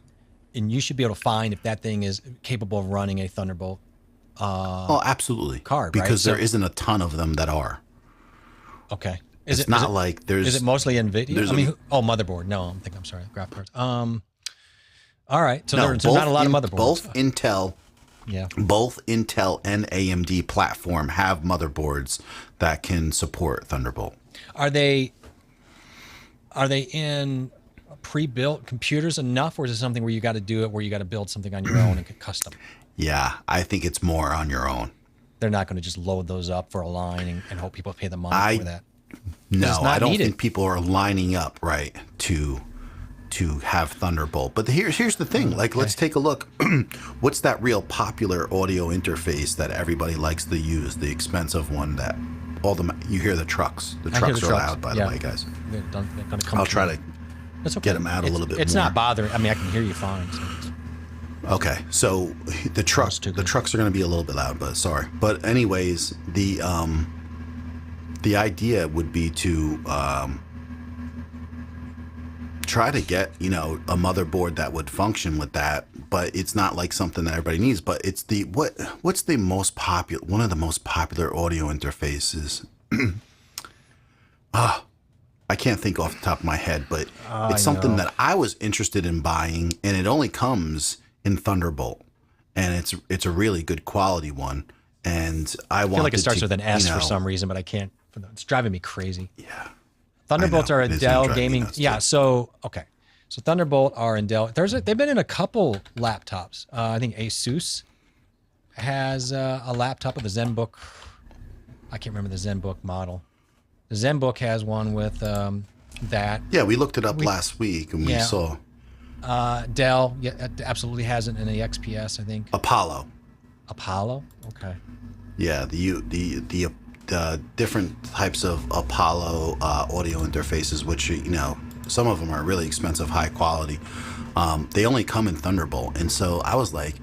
and you should be able to find if that thing is capable of running a Thunderbolt absolutely. Card, because right? there isn't a ton of them that are. Okay. Is it like there's... Is it mostly NVIDIA? Motherboard. No, I'm sorry, graphic cards. All right. So there's not a lot of motherboards. Both Intel and AMD platform have motherboards that can support Thunderbolt. Are they... are they in pre-built computers enough, or is it something where you got to do it, where you got to build something on your own and get custom? Yeah, I think it's more on your own. They're not going to just load those up for a line and hope people pay the money for that. No, I don't think people are lining up right to have Thunderbolt. But here's the thing. Like, let's take a look. What's that real popular audio interface that everybody likes to use? The expensive one that you hear the trucks. The trucks are loud, by the way, guys. They're gonna come I'll try to get them out a little bit more. It's not bothering. I mean, I can hear you fine. So okay, so the trucks are going to be a little bit loud, but sorry. But anyways, the idea would be to try to get, a motherboard that would function with that, but it's not like something that everybody needs. But it's what's the most popular, one of the most popular audio interfaces? I can't think off the top of my head, but it's something that I was interested in buying, and it only comes in Thunderbolt, and it's a really good quality one. And I feel like it starts with an S for some reason, but I can't. It's driving me crazy. Yeah. Thunderbolts are a Dell gaming. Yeah. So Thunderbolt are in Dell. They've been in a couple laptops. I think Asus has a laptop with a ZenBook. I can't remember the ZenBook model. The ZenBook has one with that. Yeah, we looked it up last week and we saw. Dell absolutely has it in the XPS, I think. Apollo. Okay. Yeah, the different types of Apollo audio interfaces, which some of them are really expensive, high quality. They only come in Thunderbolt, and so I was like,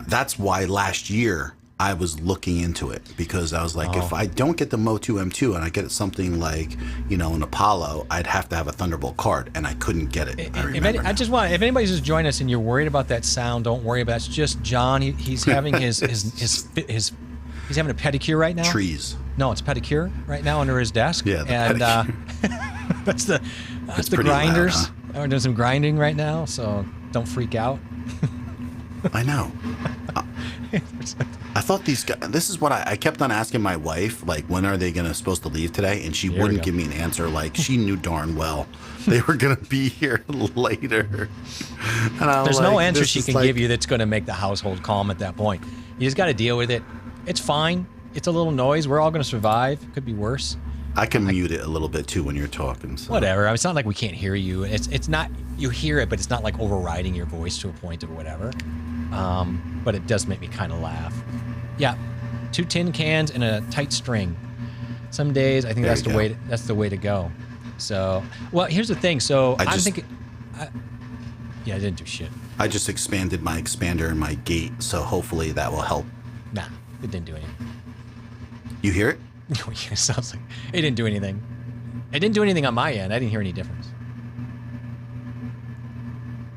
that's why last year I was looking into it, because I was like, if I don't get the Motu M2 and I get something like, an Apollo, I'd have to have a Thunderbolt card, and I couldn't get it. I remember. If anybody's just joining us and you're worried about that sound, don't worry about it. It's just John. He's having he's having a pedicure right now. Trees. No, it's pedicure right now under his desk. Yeah, pedicure. that's the grinders. Loud, huh? We're doing some grinding right now, so don't freak out. I know. I thought these guys, this is what I kept on asking my wife, like, when are they supposed to leave today? And she wouldn't give me an answer. Like, she knew darn well they were going to be here later. And there's no answer she can give you that's going to make the household calm at that point. You just got to deal with it. It's fine. It's a little noise. We're all going to survive. It could be worse. I can mute it a little bit too when you're talking. So. Whatever. It's not like we can't hear you. It's not, you hear it, but it's not like overriding your voice to a point of whatever. But it does make me kind of laugh. Yeah, 2 tin cans and a tight string. Some days I think that's the way to go. So, well, here's the thing. So I didn't do shit. I just expanded my expander and my gate, so hopefully that will help. Nah, it didn't do anything. You hear it? It sounds like it didn't do anything. It didn't do anything on my end. I didn't hear any difference.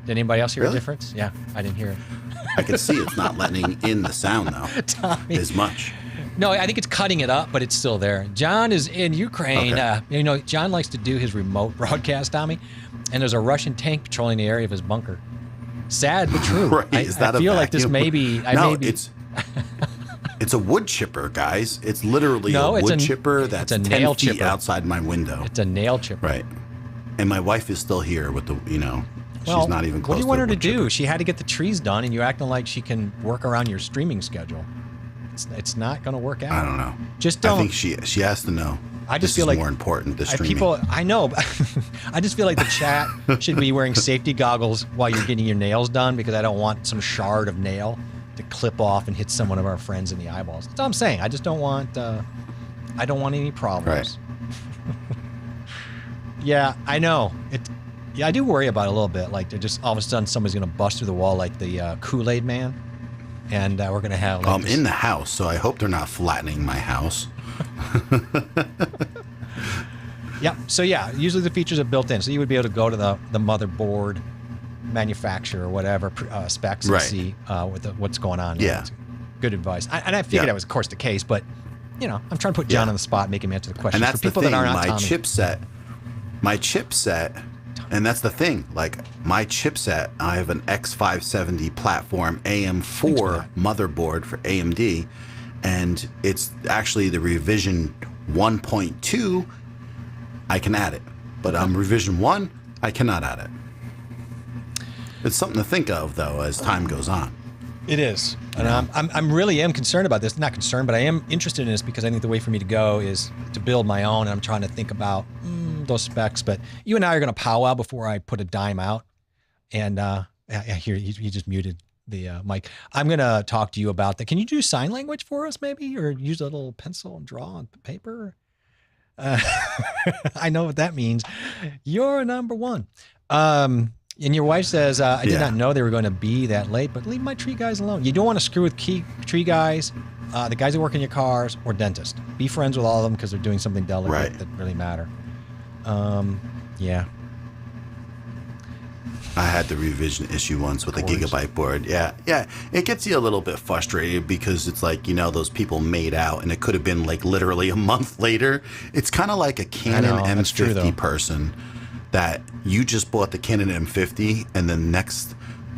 Did anybody else hear a difference? Yeah, I didn't hear it. I can see it's not letting in the sound though. Tommy. As much. No, I think it's cutting it up, but it's still there. John is in Ukraine. Okay. John likes to do his remote broadcast, Tommy, and there's a Russian tank patrolling the area of his bunker. Sad but true. Right. Is that I feel like this may be. It's a wood chipper, guys. It's literally a wood chipper that's 10 nail feet chipper outside my window. It's a nail chipper. Right. And my wife is still here with the, she's not even close to what do you want her to do? Chipper. She had to get the trees done, and you're acting like she can work around your streaming schedule. It's not going to work out. I don't know. Just don't. I think she has to know. I just this feel is like more important. The streaming. People, I know. I just feel like the chat should be wearing safety goggles while you're getting your nails done, because I don't want some shard of nail to clip off and hit someone of our friends in the eyeballs. That's all I'm saying. I just don't want. I don't want any problems. Right. Yeah, I know. Yeah, I do worry about it a little bit. Like, they're just all of a sudden somebody's going to bust through the wall like the Kool-Aid Man, and we're going to have. Like, I'm in the house, so I hope they're not flattening my house. Yeah. So yeah, usually the features are built in, so you would be able to go to the motherboard manufacturer or whatever specs and see what's going on. Yeah. It's good advice. And I figured that was, of course, the case, but I'm trying to put John on the spot, make him answer the question. And that's for people the thing. That are not my chipset, and that's the thing. Like, my chipset, I have an X570 platform AM4 motherboard for AMD, and it's actually the revision 1.2. I can add it, But revision 1, I cannot add it. It's something to think of, though, as time goes on. It is. And I'm really concerned about this. Not concerned, but I am interested in this because I think the way for me to go is to build my own. And I'm trying to think about those specs. But you and I are going to powwow before I put a dime out. And I hear you just muted the mic. I'm going to talk to you about that. Can you do sign language for us maybe? Or use a little pencil and draw on paper? I know what that means. You're number one. And your wife says, I did not know they were going to be that late, but leave my tree guys alone. You don't want to screw with key tree guys, the guys that work in your cars, or dentists. Be friends with all of them because they're doing something delicate that really matter. Yeah. I had the revision issue once with a Gigabyte board. Yeah. It gets you a little bit frustrated because it's like, those people made out and it could have been like literally a month later. It's kind of like a Canon M50 person that you just bought the Canon M50 and then next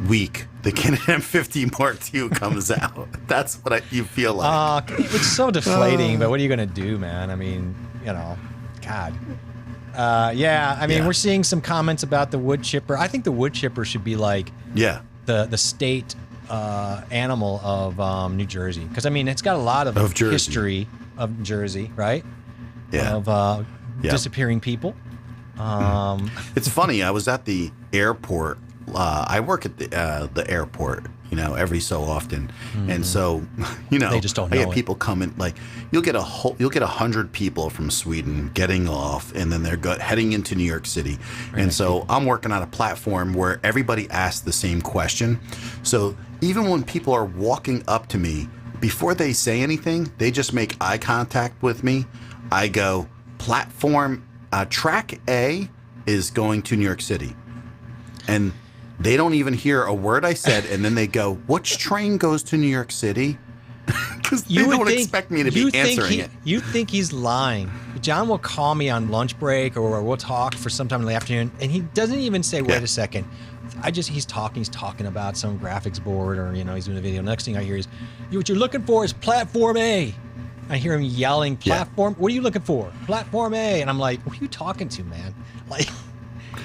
week the Canon M50 Mark II comes out. That's what you feel like. It's so deflating, but what are you going to do, man? I mean, God. We're seeing some comments about the wood chipper. I think the wood chipper should be like the state animal of New Jersey. Because, it's got a lot of history of Jersey, right? Yeah. Of disappearing people. It's funny. I was at the airport. I work at the airport, every so often, and so they just don't know I get people coming. Like you'll get 100 people from Sweden getting off, and then they're heading into New York City. Right. And so I'm working on a platform where everybody asks the same question. So even when people are walking up to me, before they say anything, they just make eye contact with me. I go, platform. Track A is going to New York City. And they don't even hear a word I said. And then they go, which train goes to New York City? Because they don't expect me to be answering it. You think he's lying. John will call me on lunch break or we'll talk for sometime in the afternoon. And he doesn't even say, wait a second. He's talking about some graphics board or, he's doing a video. Next thing I hear is, what you're looking for is platform A. I hear him yelling, platform. What are you looking for? Platform A. And I'm like, what are you talking to, man? Like,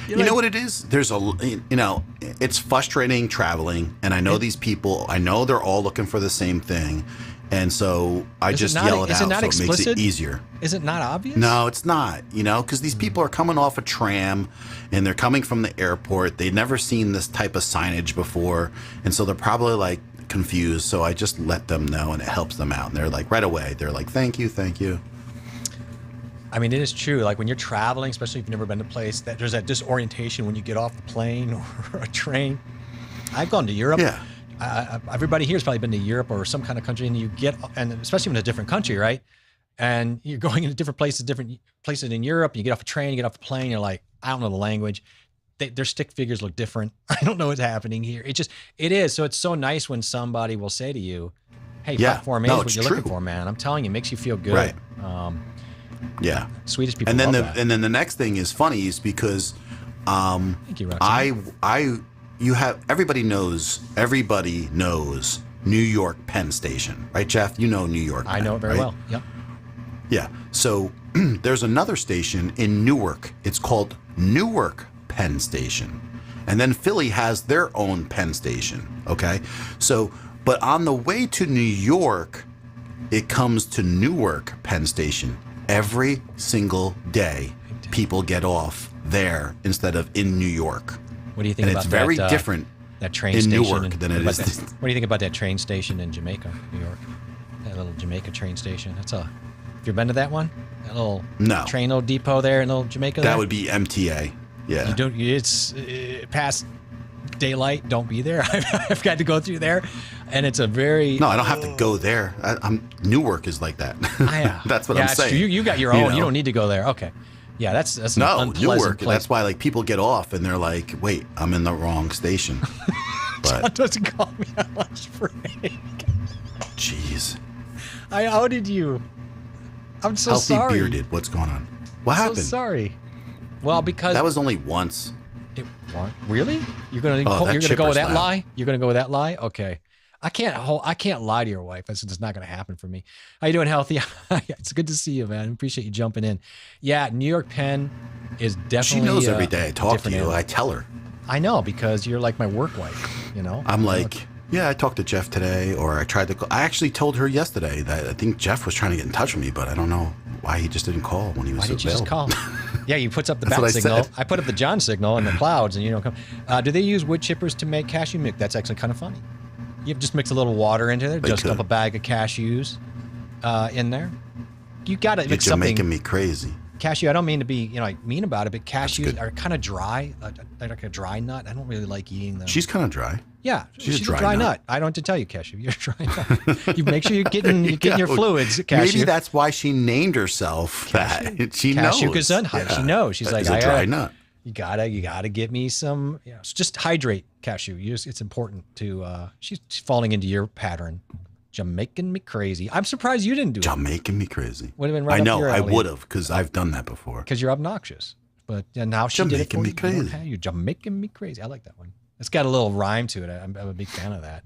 you know what it is? There's it's frustrating traveling. And I know these people, I know they're all looking for the same thing. And so I just yell it out so it makes it easier. Is it not obvious? No, it's not, because these people are coming off a tram and they're coming from the airport. They've never seen this type of signage before. And so they're probably like, confused, so I just let them know and it helps them out, and they're like right away they're like thank you. It is true, like when you're traveling, especially if you've never been to a place, that there's that disorientation when you get off the plane or a train. I've gone to Europe. Everybody here has probably been to Europe or some kind of country, and especially in a different country, right? And you're going into different places in Europe. You get off a train, you get off a plane, you're like, I don't know the language. Their stick figures look different. I don't know what's happening here. It is. So it's so nice when somebody will say to you, hey, platform A is what you're looking for, man. I'm telling you, it makes you feel good. Right. Swedish people and then love that. And then the next thing is funny is because Thank you, Roxanne. everybody knows New York Penn Station, right, Jeff? You know New York. I know it very well. Yep. Yeah. So there's another station in Newark. It's called Newark Penn Station, and then Philly has their own Penn Station. Okay, so but on the way to New York, it comes to Newark Penn Station every single day. People get off there instead of in New York. What do you think about that? It's very different that train in station Newark than it is. What do you think about that train station in Jamaica, New York? That little Jamaica train station. Have you been to that one? That little train, little depot there in little Jamaica. That would be MTA. Yeah. It's past daylight. Don't be there. I've got to go through there, and it's a very. No, I don't have to go there. Newark is like that. That's what I'm saying. True. You got your own. You don't need to go there. Okay. Yeah, that's an unpleasant Newark. place. That's why people get off and they're like, wait, I'm in the wrong station. John doesn't call me on lunch break. Jeez. I outed you. I'm so Healthy sorry. Bearded. What's going on? What happened? So sorry. Well, because that was only once. Really? You're gonna go with that lie? You're gonna go with that lie? Okay. I can't lie to your wife. That's just not going to happen for me. How you doing, Healthy? It's good to see you, man. Appreciate you jumping in. Yeah, New York Penn is definitely. She knows every day I talk to you. Animal. I tell her. I know, because you're like my work wife. You know. I'm like, yeah, I talked to Jeff today, or I tried to call. I actually told her yesterday that I think Jeff was trying to get in touch with me, but I don't know why he just didn't call when he was available. Why didn't you just call? Yeah, he puts up the bat signal. I put up the John signal in the clouds, and you don't come. Do they use wood chippers to make cashew milk? That's actually kind of funny. You just mix a little water into there, just dump a bag of cashews in there. You got to mix something. You're making me crazy. Cashew, I don't mean to be like mean about it, but cashews are kind of dry, like a dry nut. I don't really like eating them. She's kind of dry. Yeah, she's a dry nut. I don't have to tell you, Cashew. You're a dry nut. You make sure you're getting your fluids, Cashew. Maybe that's why she named herself that. She knows. Cashew Gesundheit. Yeah. She knows. She's like, a dry nut. You gotta get me some. Just hydrate, Cashew. It's important to. She's falling into your pattern. Jamaican me crazy. I'm surprised you didn't do it. Jamaican me crazy. Would have been right I know. Up your alley. I would have, because I've done that before. Because you're obnoxious. But now she did it for you. Crazy. You're Jamaican me crazy. I like that one. It's got a little rhyme to it. I'm a big fan of that.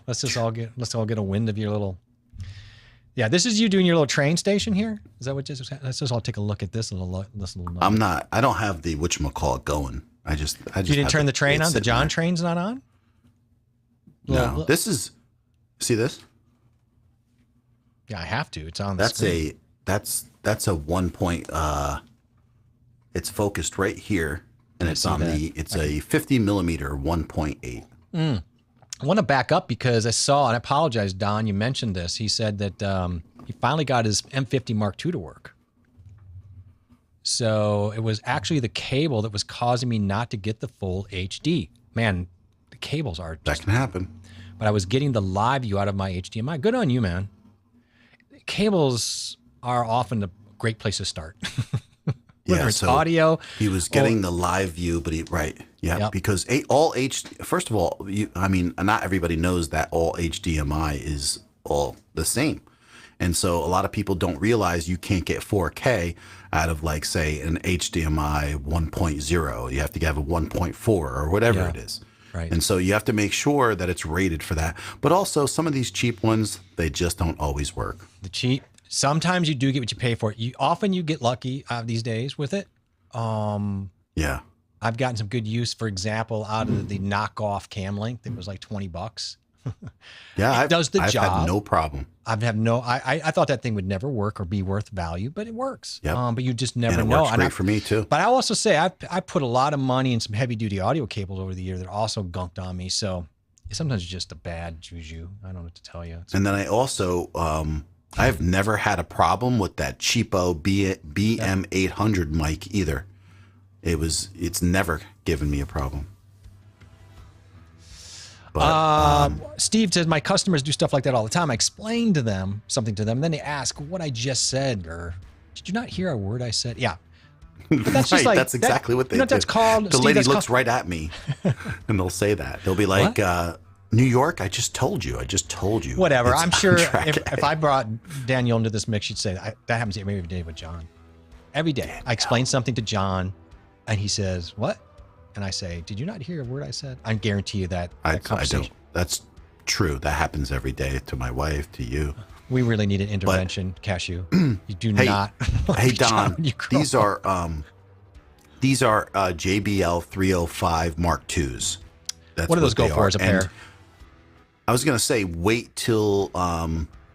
Let's all get a wind of your little. Yeah, this is you doing your little train station here. Is that what just? Let's just all take a look at this little. I'm not. I don't have the whatchamacallit going. I just. You didn't turn the train on. The John train's not on. No, this is. See this? Yeah, I have to. It's on. That's a 1 point. It's focused right here, and it's on the. It's a 50 millimeter 1.8. I want to back up because I saw, and I apologize, Don, you mentioned this. He said that he finally got his M50 Mark II to work. So it was actually the cable that was causing me not to get the full HD. Man, the cables are that can happen. But I was getting the live view out of my HDMI. Good on you, man. Cables are often a great place to start. Whether it's audio. He was getting the live view, but because first of all, not everybody knows that all HDMI is all the same. And so a lot of people don't realize you can't get 4K out of, like, say, an HDMI 1.0. You have to have a 1.4 or whatever it is. Right. And so you have to make sure that it's rated for that. But also some of these cheap ones, they just don't always work. Sometimes you do get what you pay for. Often you get lucky these days with it. Yeah. I've gotten some good use, for example, out of the knockoff Cam Link that was like $20. Yeah, it does the job. I've had no problem. I thought that thing would never work or be worth value, but it works. Yep. But you just never know. Works great for me too. But I also say I put a lot of money in some heavy duty audio cables over the year that also gunked on me. So sometimes it's just a bad juju. I don't know what to tell you. And then I also I've never had a problem with that cheapo BM800 mic either. It's never given me a problem. But, Steve says, my customers do stuff like that all the time. I explain to them something to them, and then they ask what I just said, or did you not hear a word I said? Yeah. But that's just like, that's exactly what they do. That's called. The lady looks right at me, and they'll say that. They'll be like, New York, I just told you. Whatever. I'm sure if I brought Danielle into this mix, she'd say, that happens every day with John. Every day. I explain something to John, and he says, what? And I say, did you not hear a word I said? I guarantee you that conversation. I don't. That's true. That happens every day to my wife, to you. We really need an intervention, Cashew. You do not. Hey, Don, these are JBL 305 Mark IIs. That's what do those go for as a pair? I was going to say wait till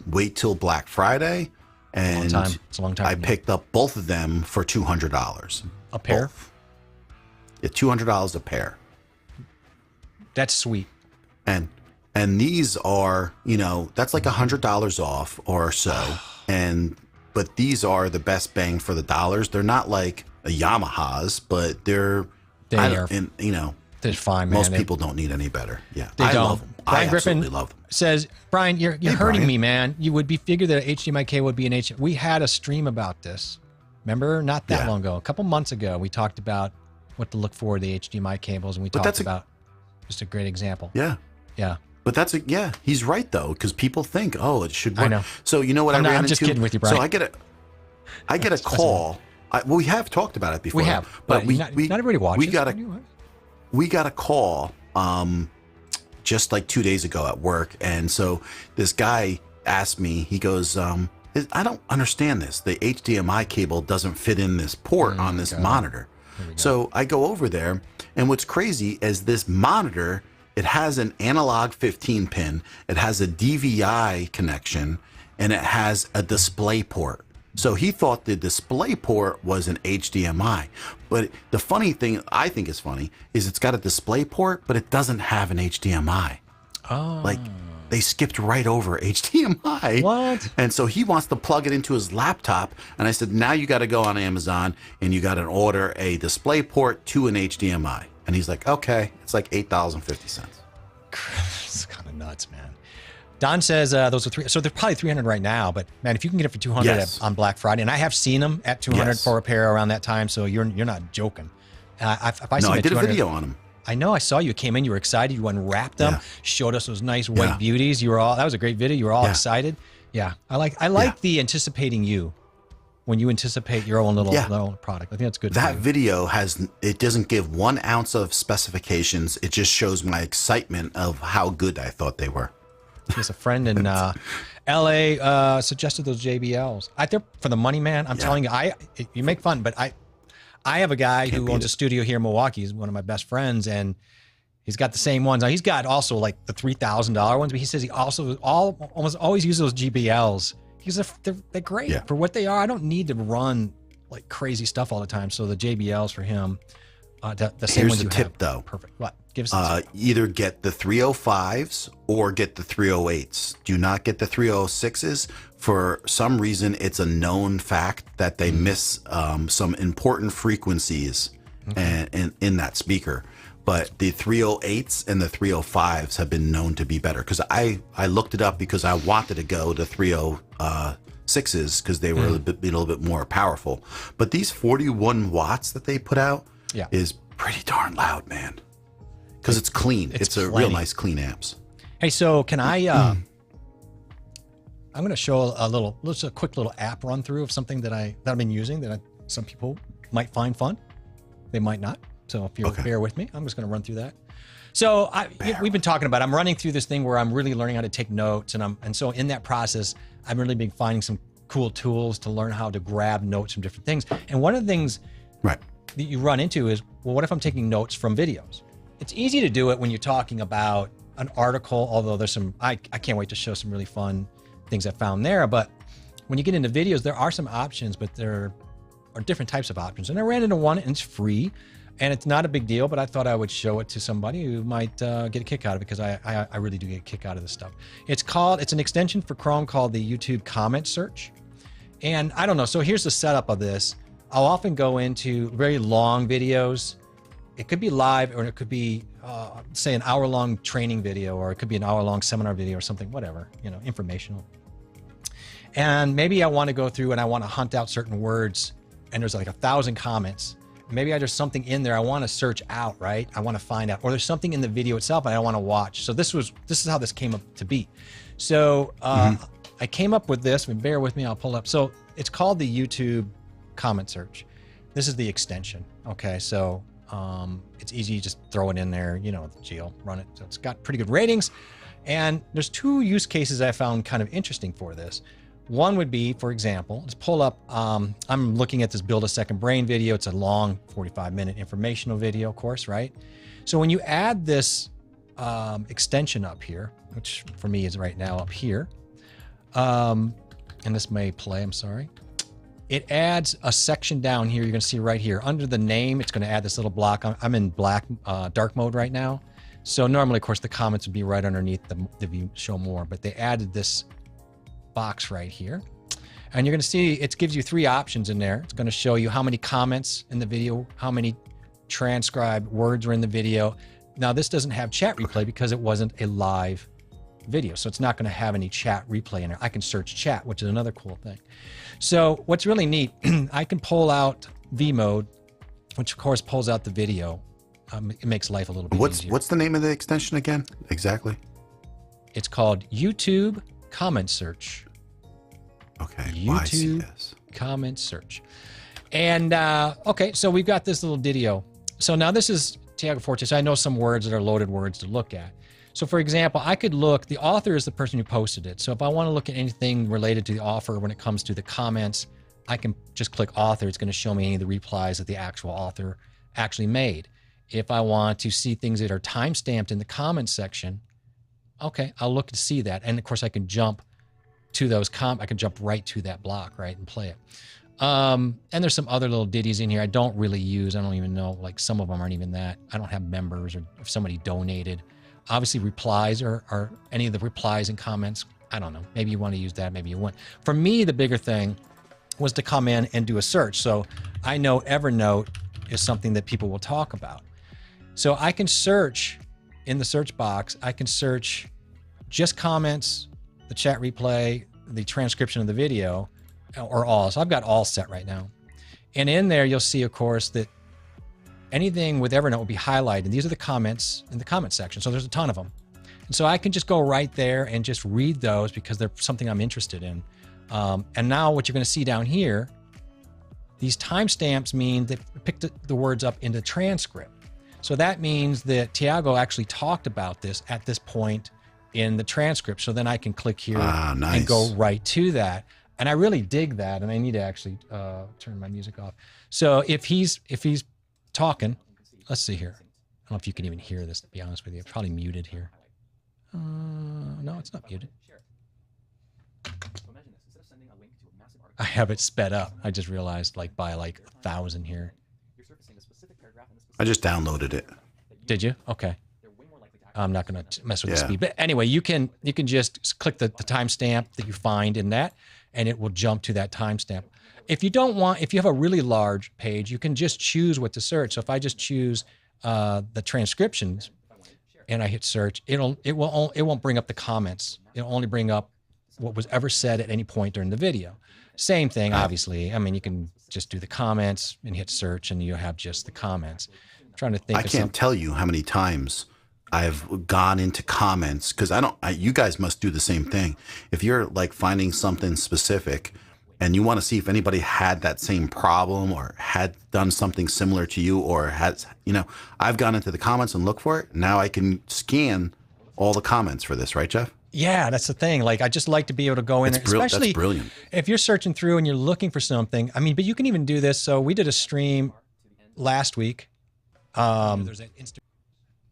Black Friday, and it's a long time. I picked up both of them for $200 a pair. Both. Yeah, $200 a pair. That's sweet. And these are, that's like $100 off or so. But these are the best bang for the dollars. They're not like a Yamaha's, but they're fine, man. Most people don't need any better. Yeah, I love them. Brian Griffin love them. Says, Brian, you're hurting me, man. You would figure that HDMI cable would be an HDMI. We had a stream about this. Remember, not that long ago, a couple months ago, we talked about what to look for the HDMI cables, and we talked about just a great example. Yeah. But he's right though, because people think, it should work. I know. So you know what I'm just kidding with you, Brian. So I get a call. We have talked about it before. We have, but not everybody watches. We got a call just like 2 days ago at work. And so this guy asked me, he goes, I don't understand this. The HDMI cable doesn't fit in this port on this monitor. So I go over there, and what's crazy is this monitor, it has an analog 15 pin, it has a DVI connection, and it has a display port. So he thought the display port was an HDMI. But the funny thing I think is funny is it's got a display port, but it doesn't have an HDMI. Oh. Like, they skipped right over HDMI. What? And so he wants to plug it into his laptop. And I said, now you got to go on Amazon and you got to order a display port to an HDMI. And he's like, okay, it's like $8.50. It's kind of nuts, man. Don says those are so they're probably 300 right now, but man, if you can get it for 200 Yes. on Black Friday, and I have seen them at 200 Yes. for a pair around that time, so you're not joking. If I see No, them I at did a 200 video on him. I know. I saw you came in. You were excited. You unwrapped them, Yeah. showed us those nice white Yeah. beauties. You were all. That was a great video. You were all Yeah. excited. Yeah, I like the anticipating you when you anticipate your own little product. I think that's good. That for you. video it doesn't give 1 ounce of specifications. It just shows my excitement of how good I thought they were. There's a friend in LA suggested those JBLs. They're for the money, man. I'm telling you, you make fun, but I have a guy who owns a studio here in Milwaukee. He's one of my best friends, and he's got the same ones. Now he's got also like the $3,000 ones, but he says he also almost always uses those GBLs. They're great for what they are. I don't need to run like crazy stuff all the time. So the JBLs for him, the same Here's ones the you tip, have. though. Perfect. What? Give us the tip. Either get the 305s or get the 308s. Do not get the 306s. For some reason, it's a known fact that they miss some important frequencies in that speaker. But the 308s and the 305s have been known to be better. Because I looked it up because I wanted to go to 306s because they were a little bit more powerful. But these 41 watts that they put out is pretty darn loud, man. Because it's clean. It's a real nice clean amps. Hey, so can I? I'm going to show a quick little app run through of something that I've been using that some people might find fun. They might not. So if you bear with me, I'm just going to run through that. So we've been talking about. I'm running through this thing where I'm really learning how to take notes, and so in that process, I've really been finding some cool tools to learn how to grab notes from different things. And one of the things that you run into is, well, what if I'm taking notes from videos? It's easy to do it when you're talking about an article, although there's some, I can't wait to show some really fun things I found there. But when you get into videos, there are some options, but there are different types of options. And I ran into one, and it's free, and it's not a big deal, but I thought I would show it to somebody who might get a kick out of it, because I really do get a kick out of this stuff. It's an extension for Chrome called the YouTube comment search. And I don't know, so here's the setup of this. I'll often go into very long videos. It could be live, or it could be, say, an hour-long training video, or it could be an hour-long seminar video or something, whatever, informational. And maybe I want to go through and I want to hunt out certain words, and there's like 1,000 comments. Maybe there's something in there I want to search out, right? I want to find out, or there's something in the video itself I want to watch. So this is how this came up to be. So I came up with this, and bear with me, I'll pull up. So it's called the YouTube comment search. This is the extension. Okay, so it's easy, just throw it in there, Geo, run it. So it's got pretty good ratings. And there's 2 use cases I found kind of interesting for this. One would be, for example, let's pull up, I'm looking at this Build a Second Brain video. It's a long 45-minute informational video course, right? So when you add this extension up here, which for me is right now up here, and this may play, I'm sorry. It adds a section down here. You're going to see right here under the name. It's going to add this little block. I'm in dark mode right now. So normally, of course, the comments would be right underneath the view show more, but they added this box right here. And you're going to see it gives you 3 options in there. It's going to show you how many comments in the video, how many transcribed words are in the video. Now, this doesn't have chat replay because it wasn't a live video. So it's not going to have any chat replay in there. I can search chat, which is another cool thing. So what's really neat, I can pull out V mode, which of course pulls out the video. It makes life a little bit easier. What's the name of the extension again? Exactly. It's called YouTube comment search. Okay. YouTube comment search. And okay, so we've got this little video. So now this is Tiago Forte. So I know some words that are loaded words to look at. So for example, I could look, the author is the person who posted it. So if I want to look at anything related to the author when it comes to the comments, I can just click author. It's going to show me any of the replies that the actual author actually made. If I want to see things that are timestamped in the comments section, okay, I'll look to see that. And of course I can jump to those I can jump right to that block, right, and play it. And there's some other little ditties in here I don't really use. I don't even know, like some of them aren't even that. I don't have members or if somebody donated. Obviously replies are any of the replies and comments. I don't know. Maybe you want to use that. Maybe you won't. For me, the bigger thing was to come in and do a search. So I know Evernote is something that people will talk about. So I can search in the search box. I can search just comments, the chat replay, the transcription of the video, or all. So I've got all set right now. And in there, you'll see, of course, that anything with Evernote will be highlighted. These are the comments in the comment section. So there's a ton of them. And so I can just go right there and just read those because they're something I'm interested in. And now what you're going to see down here, these timestamps mean that picked the words up in the transcript. So that means that Tiago actually talked about this at this point in the transcript. So then I can click here and go right to that. And I really dig that. And I need to actually turn my music off. So if he's talking, let's see here. I don't know if you can even hear this, to be honest with you. It's probably muted here. No, it's not muted. I have it sped up. I just realized by 1,000 here. I just downloaded it. Did you? Okay. I'm not going to mess with the speed. But anyway, you can just click the timestamp that you find in that, and it will jump to that timestamp. If you have a really large page, you can just choose what to search. So if I just choose the transcriptions and I hit search, it won't bring up the comments. It'll only bring up what was ever said at any point during the video. Same thing, obviously. I mean, you can just do the comments and hit search, and you have just the comments. I'm trying to think. I can't tell you how many times I've gone into comments because you guys must do the same thing. If you're finding something specific and you want to see if anybody had that same problem or had done something similar to you or has, I've gone into the comments and looked for it. Now I can scan all the comments for this, right, Jeff? Yeah, that's the thing. I just like to be able to go in there, especially that's brilliant. If you're searching through and you're looking for something. I mean, but you can even do this. So we did a stream last week.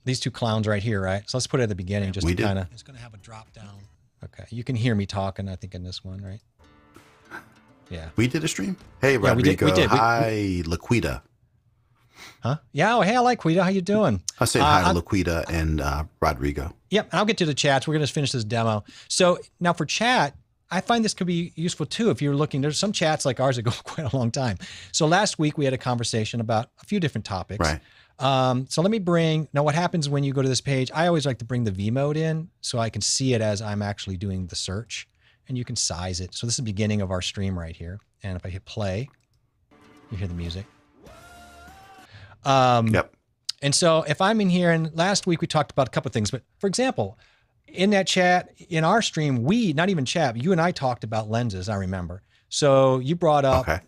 These two clowns right here, right? So let's put it at the beginning just to kind of. It's going to have a drop down. Okay, you can hear me talking, I think, in this one, right? Yeah. We did a stream? Hey, Rodrigo. We did. Hi, Laquita. Huh? Yeah. Oh, hey, I like Quita. How you doing? I'll say hi to Laquita and Rodrigo. Yep. And I'll get to the chats. We're going to finish this demo. So now for chat, I find this could be useful too. If you're looking, there's some chats like ours that go quite a long time. So last week we had a conversation about a few different topics. Right. So let me now what happens when you go to this page, I always like to bring the V mode in so I can see it as I'm actually doing the search, and you can size it. So this is the beginning of our stream right here. And if I hit play, you hear the music. Yep. And so if I'm in here, and last week we talked about a couple of things, but for example, in that chat, in our stream, not even chat, but you and I talked about lenses, I remember. So you brought up,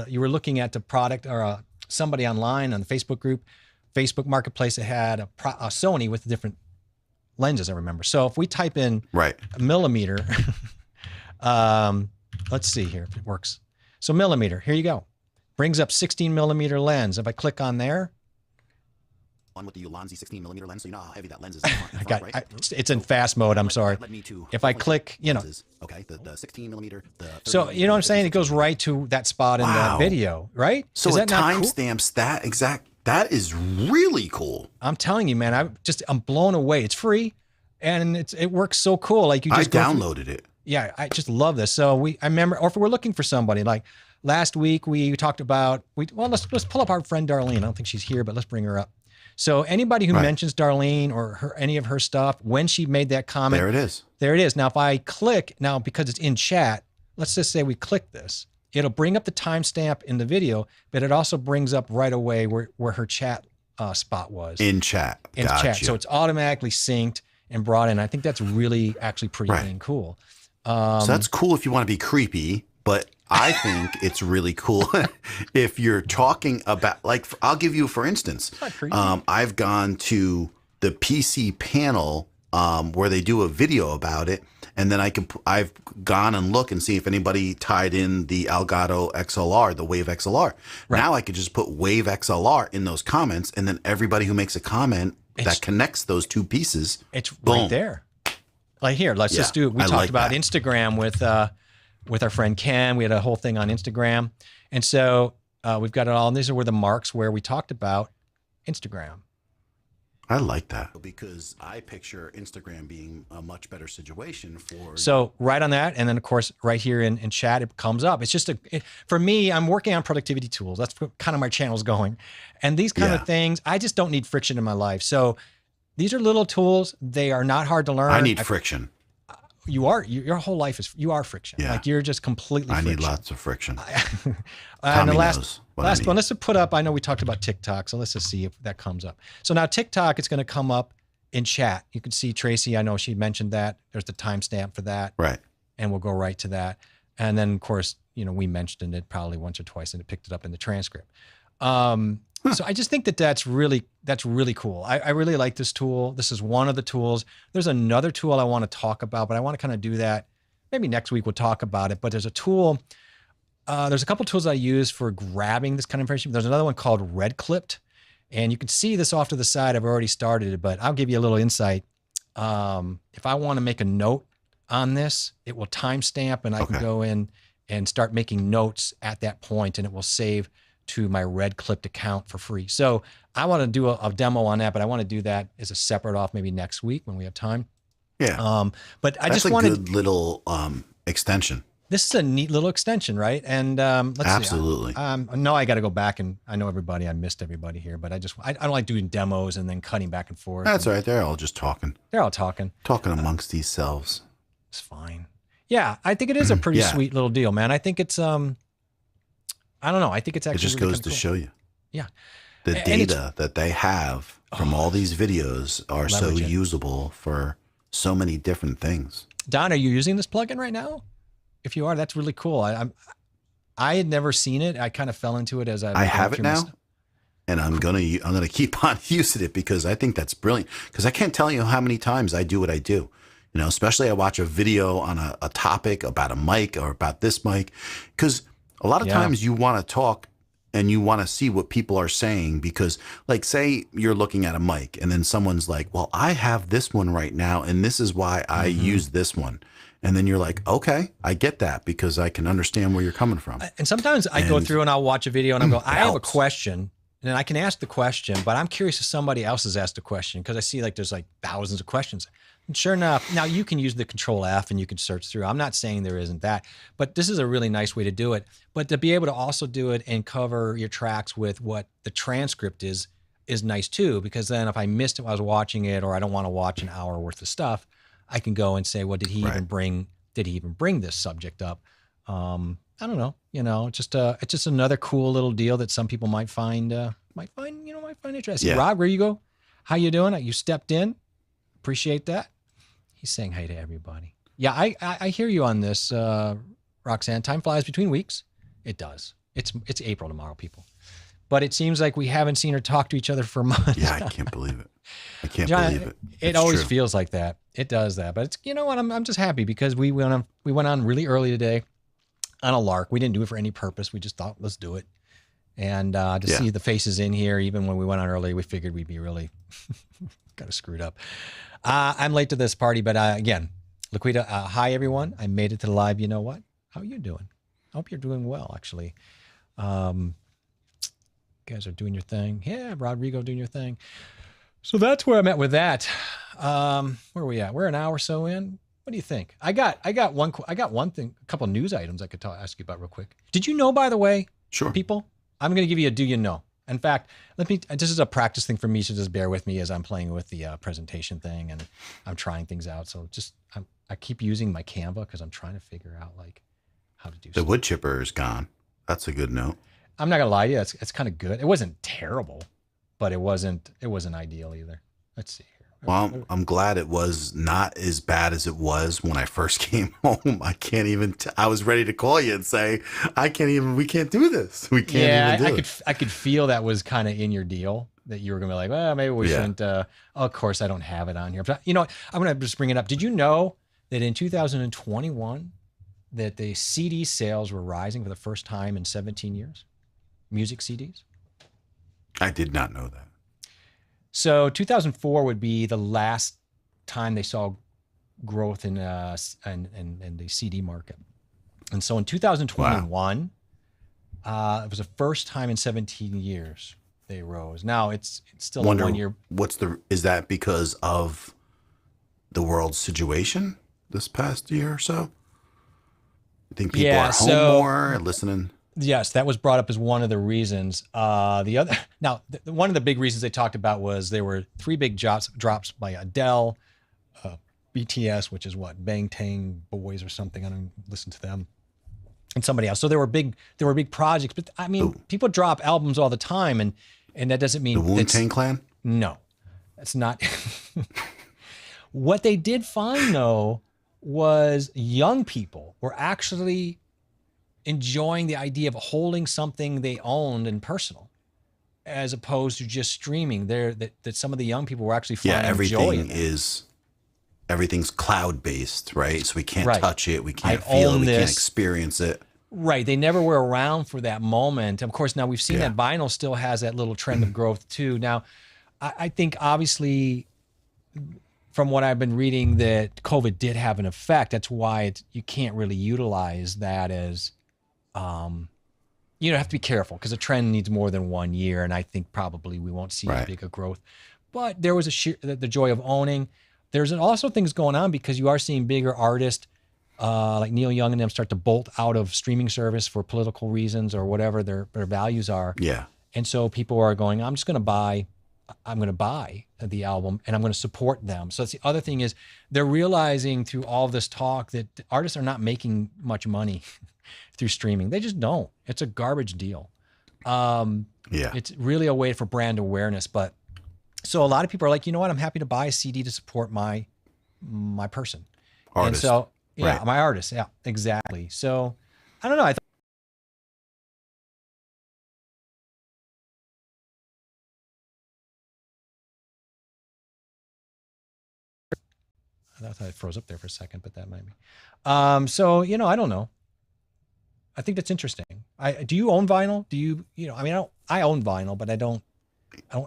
you were looking at the product or somebody online on the Facebook group, Facebook Marketplace that had a Sony with different lenses, I remember. So if we type in a millimeter, let's see here if it works. So millimeter, here you go. Brings up 16 millimeter lens. If I click on there. One with the Ulanzi 16 millimeter lens, so you know how heavy that lens is. It's in fast mode, I'm sorry. If I click, Okay, the 16 millimeter. So, you know what I'm saying? It goes right to that spot in the video, right? So it timestamps that exact, that is really cool. I'm telling you, man, I'm blown away. It's free and it works so cool. Like you just downloaded it. Yeah, I just love this. So I remember, or if we're looking for somebody, like last week we talked about, let's pull up our friend Darlene. I don't think she's here, but let's bring her up. So anybody who mentions Darlene or any of her stuff, when she made that comment, there it is. There it is. Now, if I click now, because it's in chat, let's just say we click this, it'll bring up the timestamp in the video, but it also brings up right away where her chat spot was. In chat. In chat. So it's automatically synced and brought in. I think that's really actually pretty dang cool. So that's cool if you want to be creepy, but I think it's really cool if you're talking about, I'll give you, for instance, I've gone to the PC panel where they do a video about it, and then I've gone and look and see if anybody tied in the Elgato XLR, the Wave XLR. Right. Now I could just put Wave XLR in those comments, and then everybody who makes a comment that connects those two pieces, it's boom. right there. Like here, let's just do. We I talked like about that. Instagram with our friend Ken. We had a whole thing on Instagram, and so we've got it all. And these were the marks where we talked about Instagram. I like that because I picture Instagram being a much better situation for. So right on that. And then of course, right here in chat, it comes up. It's just for me, I'm working on productivity tools. That's what kind of my channel's going. And these kind of things, I just don't need friction in my life. So these are little tools. They are not hard to learn. I need friction. Your whole life you are friction. Yeah. Like you're just completely friction. I need lots of friction. And the knows last what I one, need. let's just put up, I know we talked about TikTok, so let's just see if that comes up. So now TikTok, it's going to come up in chat. You can see Tracy, I know she mentioned that. There's the timestamp for that. Right. And we'll go right to that. And then of course, we mentioned it probably once or twice and it picked it up in the transcript. So I just think that's really cool. I really like this tool. This is one of the tools. There's another tool I want to talk about, but I want to kind of do that. Maybe next week we'll talk about it, but there's a tool. There's a couple tools I use for grabbing this kind of information. There's another one called Red Clipped, and you can see this off to the side. I've already started it, but I'll give you a little insight. If I want to make a note on this, it will timestamp, and I can go in and start making notes at that point, and it will save to my Red Clipped account for free. So I want to do a demo on that, but I want to do that as a separate off maybe next week when we have time. Yeah. But I That's just wanted a good little extension. This is a neat little extension, right? And let's Absolutely. see. No, I got to go back and I know everybody. I missed everybody here, but I don't like doing demos and then cutting back and forth. That's all right. They're all just talking. They're all talking Amongst these selves. It's fine. Yeah, I think it is a pretty sweet little deal, man. I think it's I don't know. I think it's actually. It just really goes to cool. show you. Yeah. The data that they have from all these videos are so usable for so many different things. Don, are you using this plugin right now? If you are, that's really cool. I had never seen it. I kind of fell into it as I have it now, and I'm gonna keep on using it because I think that's brilliant. Because I can't tell you how many times I do what I do. Especially I watch a video on a topic about a mic or about this mic, because a lot of times you want to talk and you want to see what people are saying, because like say you're looking at a mic and then someone's like, well, I have this one right now and this is why I use this one. And then you're like, okay, I get that because I can understand where you're coming from. And sometimes I go through and I'll watch a video and I'll go, I have a helps. question and I can ask the question, but I'm curious if somebody else has asked a question because I see like there's like thousands of questions. And sure enough, now you can use the Control F and you can search through. I'm not saying there isn't that, but this is a really nice way to do it. But to be able to also do it and cover your tracks with what the transcript is nice too, because then if I missed it while I was watching it, or I don't want to watch an hour worth of stuff, I can go and say, well, did he even bring this subject up? I don't know. It's just another cool little deal that some people might find interesting. Yeah. Rob, where you go? How you doing? You stepped in. Appreciate that. He's saying hey to everybody. Yeah, I hear you on this, Roxanne. Time flies between weeks. It does. It's April tomorrow, people. But it seems like we haven't seen or talked to each other for months. Yeah, I can't believe it. I can't John, believe it. It It's always true. feels like that. It does that. But it's, you know what? I'm just happy because we went on really early today on a lark. We didn't do it for any purpose. We just thought, let's do it. And to see the faces in here, even when we went on early, we figured we'd be really kind of screwed up. I'm late to this party, but again, Laquita, hi everyone. I made it to the live. You know what? How are you doing? I hope you're doing well, actually. You guys are doing your thing. Yeah, Rodrigo doing your thing. So that's where I'm at with that. Where are we at? We're an hour or so in. What do you think? I got one thing, a couple news items I could ask you about real quick. Did you know, by the way, Sure. people, I'm going to give you a do you know. In fact, this is a practice thing for me, so just bear with me as I'm playing with the presentation thing and I'm trying things out. So I keep using my Canva because I'm trying to figure out like how to do The stuff. wood chipper is gone. That's a good note. I'm not gonna lie to you, it's kind of good. It wasn't terrible, but it wasn't ideal either. Let's see here. Well, I'm glad it was not as bad as it was when I first came home. I can't even, I was ready to call you and say, we can't do this. We can't even do it. I could feel that was kind of in your deal. that you were going to be like, well, maybe we shouldn't. Of course, I don't have it on here. But I'm going to just bring it up. Did you know that in 2021 that the CD sales were rising for the first time in 17 years? Music CDs? I did not know that. So 2004 would be the last time they saw growth in the CD market. And so in 2021, it was the first time in 17 years they rose. Now it's still a 1 year. Is that because of the world's situation this past year or so? I think people are home more and listening. Yes, that was brought up as one of the reasons. One of the big reasons they talked about was there were 3 big drops by Adele, BTS, which is what, Bangtan Boys or something. I don't listen to them, and somebody else. So there were big projects, but I mean, people drop albums all the time, and that doesn't mean the Wu-Tang Clan. No, that's not. What they did find though was young people were actually enjoying the idea of holding something they owned and personal, as opposed to just streaming. That some of the young people were actually finding joy in it. Everything's cloud-based, right? So we can't touch it, we can't feel it, we can't experience it. Right. They never were around for that moment. Of course, now we've seen that vinyl still has that little trend of growth too. Now, I think obviously from what I've been reading that COVID did have an effect. That's why you can't really utilize that as, you have to be careful because a trend needs more than 1 year. And I think probably we won't see as big a growth, but there was the joy of owning. There's also things going on because you are seeing bigger artists like Neil Young and them start to bolt out of streaming service for political reasons or whatever their values are. Yeah. And so people are going, I'm going to buy the album and I'm going to support them. So that's the other thing is they're realizing through all this talk that artists are not making much money through streaming. They just don't. It's a garbage deal. It's really a way for brand awareness. But so a lot of people are like, you know what? I'm happy to buy a CD to support my person. Artist. And so, my artist. Yeah, exactly. So I don't know. I thought it froze up there for a second, but that might be. So, I don't know. I think that's interesting. Do you own vinyl? Do you, I own vinyl, but I don't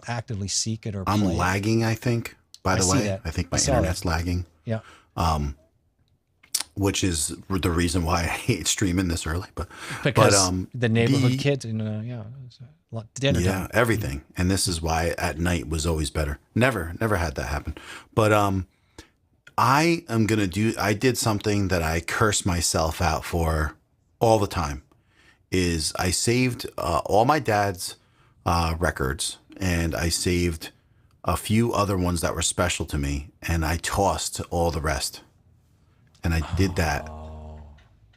actively seek it or play I'm lagging, I think, by the way. I think my internet's lagging. Yeah. Which is the reason why I hate streaming this early. Because the neighborhood kids, it's a lot, dinner time. Everything. And this is why at night was always better. Never had that happen. But I did something that I curse myself out for all the time, is I saved all my dad's records, and I saved a few other ones that were special to me, and I tossed all the rest. And I did that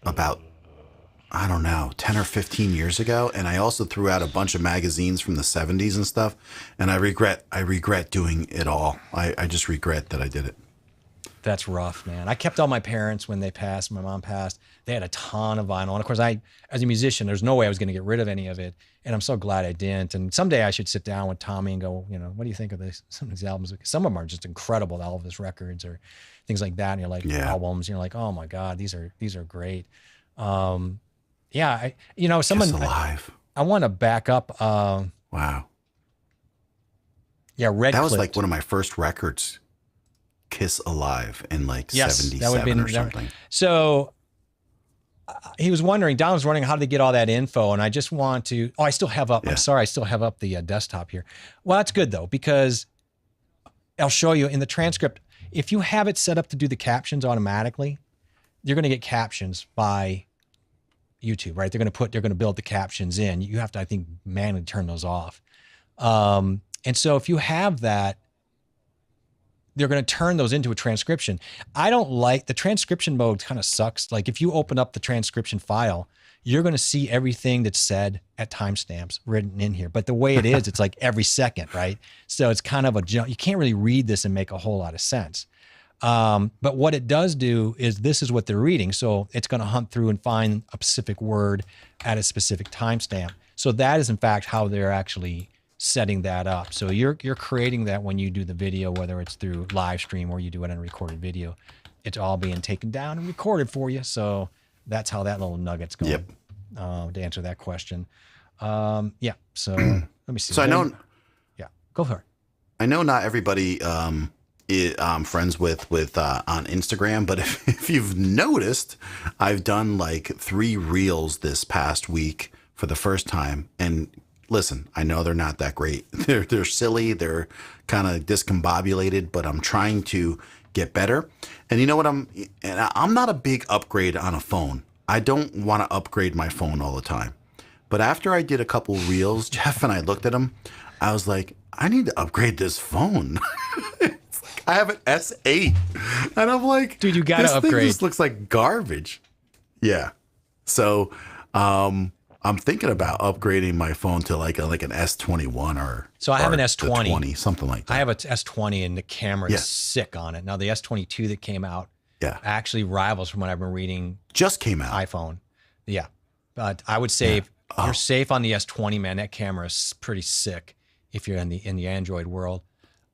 about, 10 or 15 years ago. And I also threw out a bunch of magazines from the 70s and stuff. And I regret doing it all. I just regret that I did it. That's rough, man. I kept all my parents when they passed. My mom passed. They had a ton of vinyl. And of course, as a musician, there's no way I was going to get rid of any of it. And I'm so glad I didn't. And someday I should sit down with Tommy and go, what do you think of some of these albums? Some of them are just incredible, all of his records or things like that. And you're like, albums, you're like, oh my God, these are great. Someone, Alive. I want to back up. Wow. Yeah. That was like one of my first records. Kiss Alive in 77 or something. So he was wondering, Don was wondering how to get all that info. And I just want to, I still have up, I'm sorry, I still have up the desktop here. Well, that's good though, because I'll show you in the transcript, if you have it set up to do the captions automatically, you're going to get captions by YouTube, right? They're going to build the captions in. You have to, I think, manually turn those off. And so if you have that, they're going to turn those into a transcription. I don't like the transcription mode, kind of sucks. Like if you open up the transcription file, you're going to see everything that's said at timestamps written in here. But the way it is, it's like every second, right? So it's kind of you can't really read this and make a whole lot of sense. But what it does do is this is what they're reading. So it's going to hunt through and find a specific word at a specific timestamp. So that is in fact how they're actually setting that up. So you're creating that when you do the video, whether it's through live stream or you do it on a recorded video, it's all being taken down and recorded for you. So that's how that little nugget's going. Yep. To answer that question. Yeah. So let me see. So I know. Yeah. Go for it. I know not everybody I'm friends with on Instagram, but if you've noticed, I've done like 3 reels this past week for the first time. And listen, I know they're not that great. They're silly. They're kind of discombobulated, but I'm trying to get better. And you know what? I'm not a big upgrade on a phone. I don't want to upgrade my phone all the time. But after I did a couple reels, Jeff and I looked at them. I was like, I need to upgrade this phone. It's like, I have an S8, and I'm like, dude, you gotta upgrade. Thing just looks like garbage. Yeah. So, I'm thinking about upgrading my phone to like an S21 or. So I have an S20, 20, something like that. I have an S20, and the camera is sick on it. Now the S22 that came out, actually rivals from what I've been reading. Just came out. iPhone, yeah. But I would say you're safe on the S20, man. That camera is pretty sick if you're in the Android world.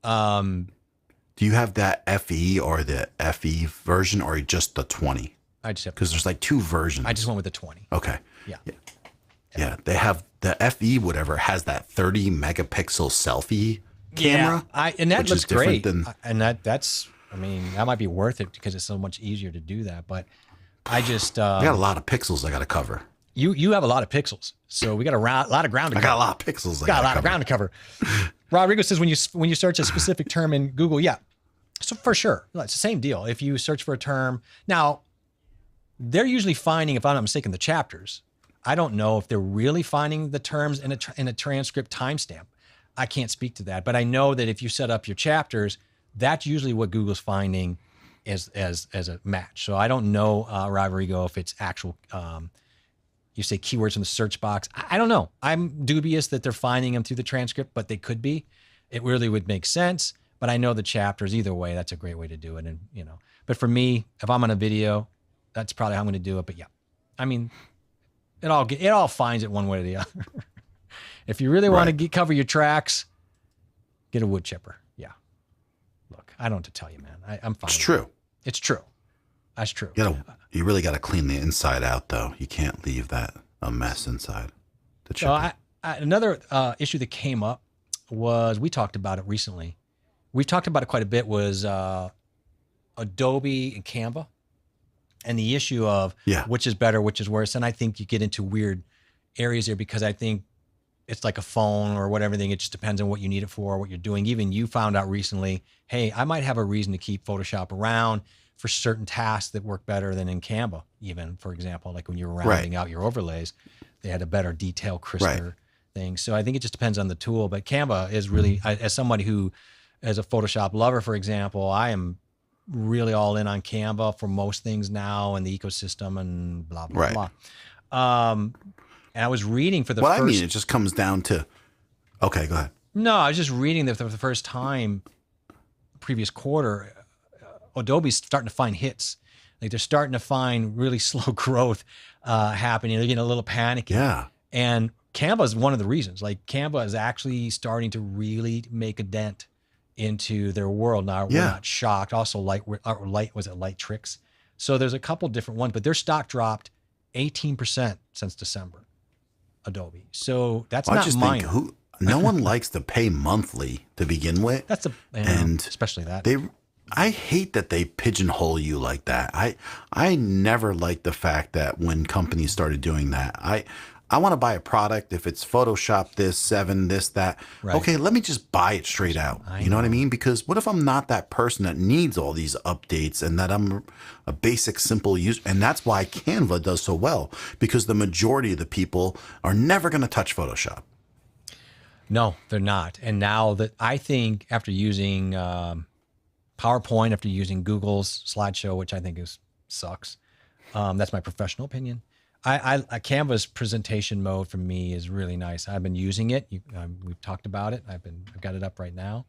Do you have that FE or the FE version, or just the 20? I just have, because there's like 2 versions. I just went with the 20. Okay. Yeah. Yeah, they have the FE, whatever, has that 30 megapixel selfie camera. Yeah, and that looks great. And that's, I mean, that might be worth it because it's so much easier to do that. But I just, I got a lot of pixels I got to cover. You have a lot of pixels, so we got a lot of ground to cover. I got a lot of pixels. Got a lot of ground to cover. Rodrigo says when you search a specific term in Google, so for sure, it's the same deal. If you search for a term, now they're usually finding, if I'm not mistaken, the chapters. I don't know if they're really finding the terms in a transcript timestamp. I can't speak to that, but I know that if you set up your chapters, that's usually what Google's finding as a match. So I don't know, Rodrigo, if it's actual. You say keywords in the search box. I don't know. I'm dubious that they're finding them through the transcript, but they could be. It really would make sense. But I know the chapters. Either way, that's a great way to do it. And but for me, if I'm on a video, that's probably how I'm going to do it. But yeah, I mean, it all finds it one way or the other. If you really want to cover your tracks, get a wood chipper. Yeah. Look, I don't have to tell you, man. I'm fine. It's true. It's true. That's true. You really got to clean the inside out, though. You can't leave that a mess inside the chipper. So another issue that came up was, we talked about it recently. We've talked about it quite a bit, was Adobe and Canva, and the issue of which is better, which is worse. And I think you get into weird areas here because I think it's like a phone or whatever thing. It just depends on what you need it for, what you're doing. Even you found out recently, hey, I might have a reason to keep Photoshop around for certain tasks that work better than in Canva. Even, for example, like when you're rounding out your overlays, they had a better detail, crisper thing. So I think it just depends on the tool. But Canva is really, as somebody who, as a Photoshop lover, for example, I am really all in on Canva for most things now, and the ecosystem and blah, blah, blah. And I was reading for the first... Well, I mean, it just comes down to... Okay, go ahead. No, I was just reading that for the first time, previous quarter, Adobe's starting to find hits. Like, they're starting to find really slow growth happening. They're getting a little panicky. Yeah. And Canva is one of the reasons. Like, Canva is actually starting to really make a dent into their world. Now, we're not shocked. Also, Light Tricks. So there's a couple different ones, but their stock dropped 18% since December, Adobe. So that's not minor. No one likes to pay monthly to begin with. And especially that. I hate that they pigeonhole you like that. I never liked the fact that when companies started doing that, I want to buy a product. If it's Photoshop this, 7, this, that. Right. Okay, let me just buy it straight out. You know what I mean? Because what if I'm not that person that needs all these updates and that I'm a basic, simple user? And that's why Canva does so well, because the majority of the people are never going to touch Photoshop. No, they're not. And now that I think after using PowerPoint, after using Google's slideshow, which I think sucks, that's my professional opinion. Canva's presentation mode for me is really nice. I've been using it. We've talked about it. I've got it up right now.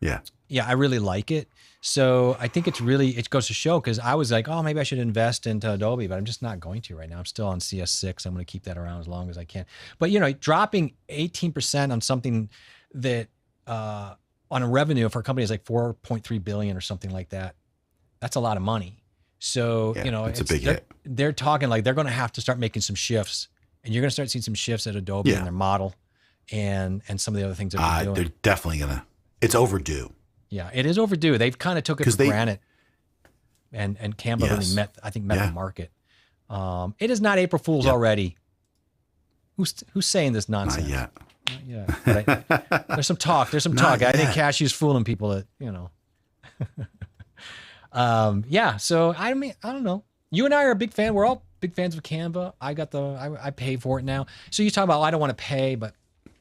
Yeah, I really like it. So I think it goes to show, because I was like, oh, maybe I should invest into Adobe, but I'm just not going to right now. I'm still on CS6. I'm going to keep that around as long as I can. But, dropping 18% on something that, on a revenue for a company is like 4.3 billion or something like that. That's a lot of money. So, it's a big hit. They're talking like they're going to have to start making some shifts, and you're going to start seeing some shifts at Adobe in their model and some of the other things that they're doing. They're definitely it's overdue. Yeah, it is overdue. They've kind of took it for granted, and Canva really met the market. It is not April Fool's already. Who's saying this nonsense? Not yet. But there's some talk. I think Cashew's fooling people that So I don't know. You and I are a big fan. We're all big fans of Canva. I pay for it now. So you talk about, I don't want to pay, but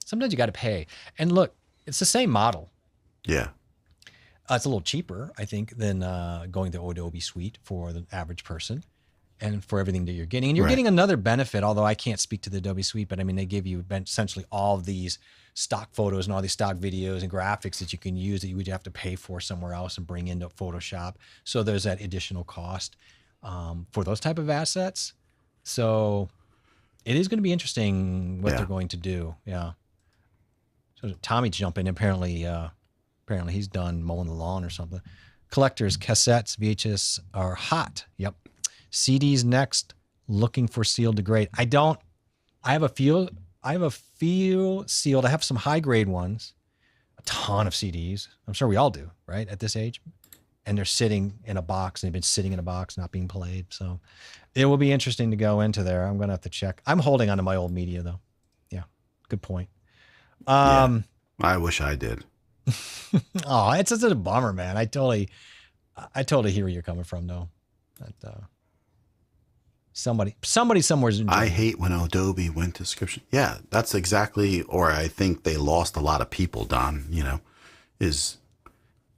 sometimes you got to pay. And look, it's the same model. Yeah. It's a little cheaper, I think, than going the Adobe suite for the average person, and for everything that you're getting. And you're getting another benefit, although I can't speak to the Adobe suite, but I mean, they give you essentially all of these stock photos and all these stock videos and graphics that you can use that you would have to pay for somewhere else and bring into Photoshop. So there's that additional cost for those type of assets. So it is going to be interesting what they're going to do. Yeah. So Tommy's jumping. Apparently he's done mowing the lawn or something. Collectors, cassettes, VHS are hot. Yep. CDs next. Looking for sealed to grade. I have a few sealed. I have some high grade ones. A ton of CDs. I'm sure we all do, right? At this age. And they're sitting in a box. They've been sitting in a box, not being played. So it will be interesting to go into there. I'm going to have to check. I'm holding on to my old media though. Yeah. Good point. I wish I did. Oh, it's such a bummer, man. I totally hear where you're coming from, though. That somebody somewhere's enjoying. I hate when Adobe went to subscription. Yeah, that's exactly. Or I think they lost a lot of people. Don,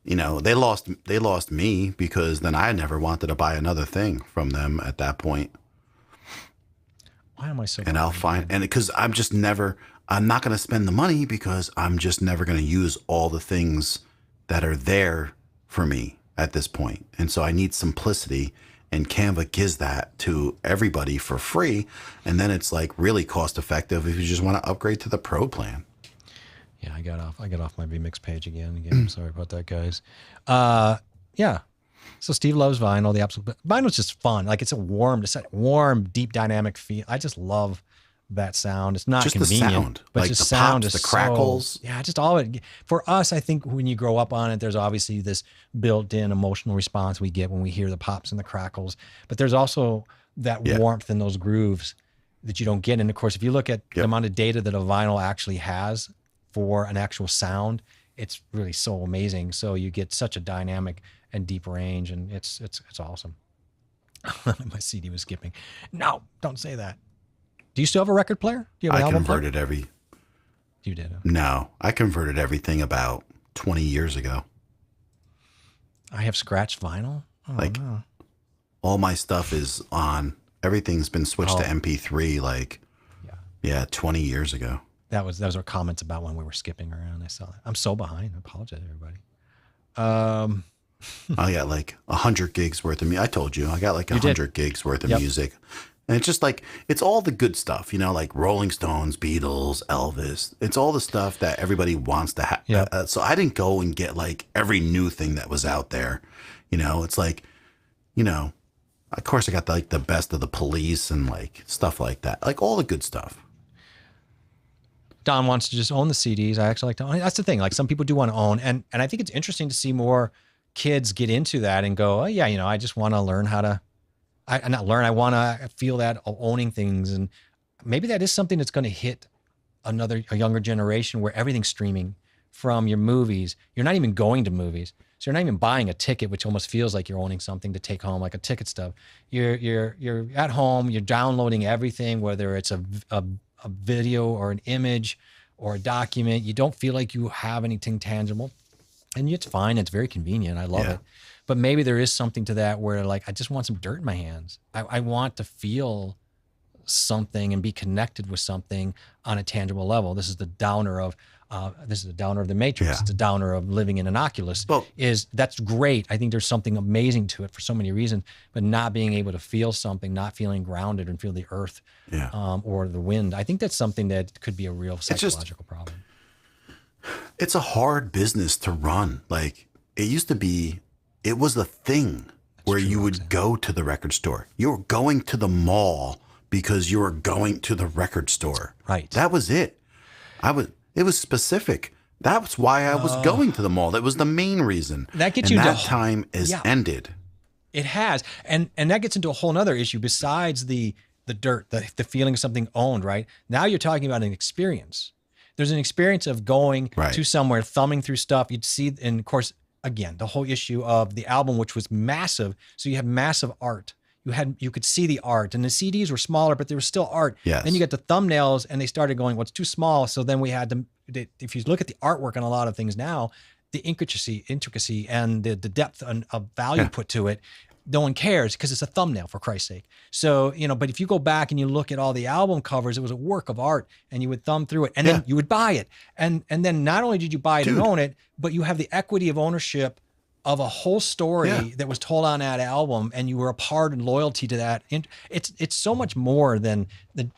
they lost me, because then I never wanted to buy another thing from them at that point. Why am I so? And because I'm not going to spend the money, because I'm just never going to use all the things that are there for me at this point. And so I need simplicity, and Canva gives that to everybody for free. And then it's like really cost effective if you just want to upgrade to the Pro plan. Yeah, I got off my vMix page again. I'm sorry about that, guys. Yeah. So Steve loves vinyl. Vinyl's just fun. Like it's a warm, deep dynamic feel. I just love that sound. It's not just convenient, the sound, but like just the sound pops, is the crackles. Just all of it. For us, I think when you grow up on it, there's obviously this built-in emotional response we get when we hear the pops and the crackles. But there's also that warmth in those grooves that you don't get. And of course, if you look at the amount of data that a vinyl actually has for an actual sound, it's really so amazing. So you get such a dynamic and deep range, and it's awesome. My CD was skipping. No, don't say that. Do you still have a record player? Do you have an album converted player? You did? No, I converted everything about 20 years ago. I have scratched vinyl. Oh, all my stuff is on. Everything's been switched to MP3. 20 years ago. Those were comments about when we were skipping around. I saw that. I'm so behind. I apologize, everybody. I got like 100 gigs worth of music. I told you I got like 100 gigs worth of music. And it's just like, it's all the good stuff, like Rolling Stones, Beatles, Elvis. It's all the stuff that everybody wants to have. Yep. So I didn't go and get like every new thing that was out there. It's like, of course I got like the best of the Police and like stuff like that. Like all the good stuff. Don wants to just own the CDs. I actually like to own. That's the thing. Like some people do want to own. And I think it's interesting to see more kids get into that and go, oh yeah, I just want to learn how to, I want to feel that owning things. And maybe that is something that's going to hit a younger generation where everything's streaming from your movies. You're not even going to movies. So you're not even buying a ticket, which almost feels like you're owning something to take home, like a ticket stub. You're at home, you're downloading everything, whether it's a video or an image or a document. You don't feel like you have anything tangible, and it's fine. It's very convenient. I love it. But maybe there is something to that where like, I just want some dirt in my hands. I want to feel something and be connected with something on a tangible level. This is the downer of the Matrix. Yeah. It's the downer of living in an Oculus. That's great. I think there's something amazing to it for so many reasons, but not being able to feel something, not feeling grounded and feel the earth or the wind. I think that's something that could be a real psychological problem. It's a hard business to run. Like it used to be, it was a thing where you would go to the record store. You were going to the mall because you were going to the record store. Right. That was it. It was specific. That's why I was going to the mall. That was the main reason. That gets and you that time is ended. It has. And that gets into a whole nother issue besides the dirt, the feeling of something owned, right? Now you're talking about an experience. There's an experience of going to somewhere, thumbing through stuff. You'd see, and of course, again, the whole issue of the album, which was massive. So you have massive art. You could see the art, and the CDs were smaller, but there was still art. Yes. Then you get the thumbnails, and they started going, well, it's too small. So then we had if you look at the artwork on a lot of things now, the intricacy and the depth of value put to it, no one cares because it's a thumbnail, for Christ's sake. So, but if you go back and you look at all the album covers, it was a work of art, and you would thumb through it, and then you would buy it. And then not only did you buy it and own it, but you have the equity of ownership of a whole story that was told on that album, and you were a part and loyalty to that. And it's so much more than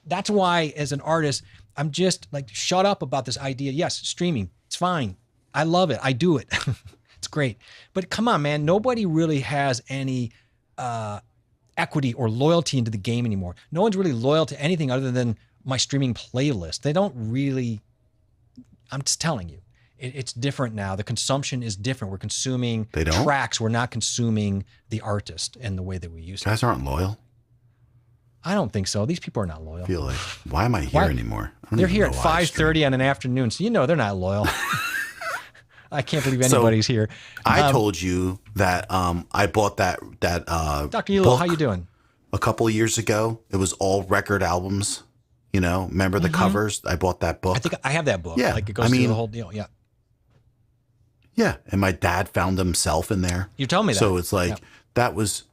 that's why as an artist, I'm just like, shut up about this idea. Yes, streaming, it's fine. I love it. I do it. It's great. But come on, man, nobody really has any equity or loyalty into the game anymore. No one's really loyal to anything other than my streaming playlist. They don't really, I'm just telling you. It's different now. The consumption is different. We're consuming tracks. We're not consuming the artist in the way that we used to. Guys aren't loyal? I don't think so. These people are not loyal. I feel like, why am I here anymore? They're here at 5:30 on an afternoon, so they're not loyal. I can't believe anybody's here. I told you that I bought that Dr. Yulo, how you doing? A couple of years ago. It was all record albums. Remember the covers? I bought that book. I think I have that book. Yeah. Like it goes through the whole deal. Yeah. Yeah. And my dad found himself in there. You told me that. So it's like, that was,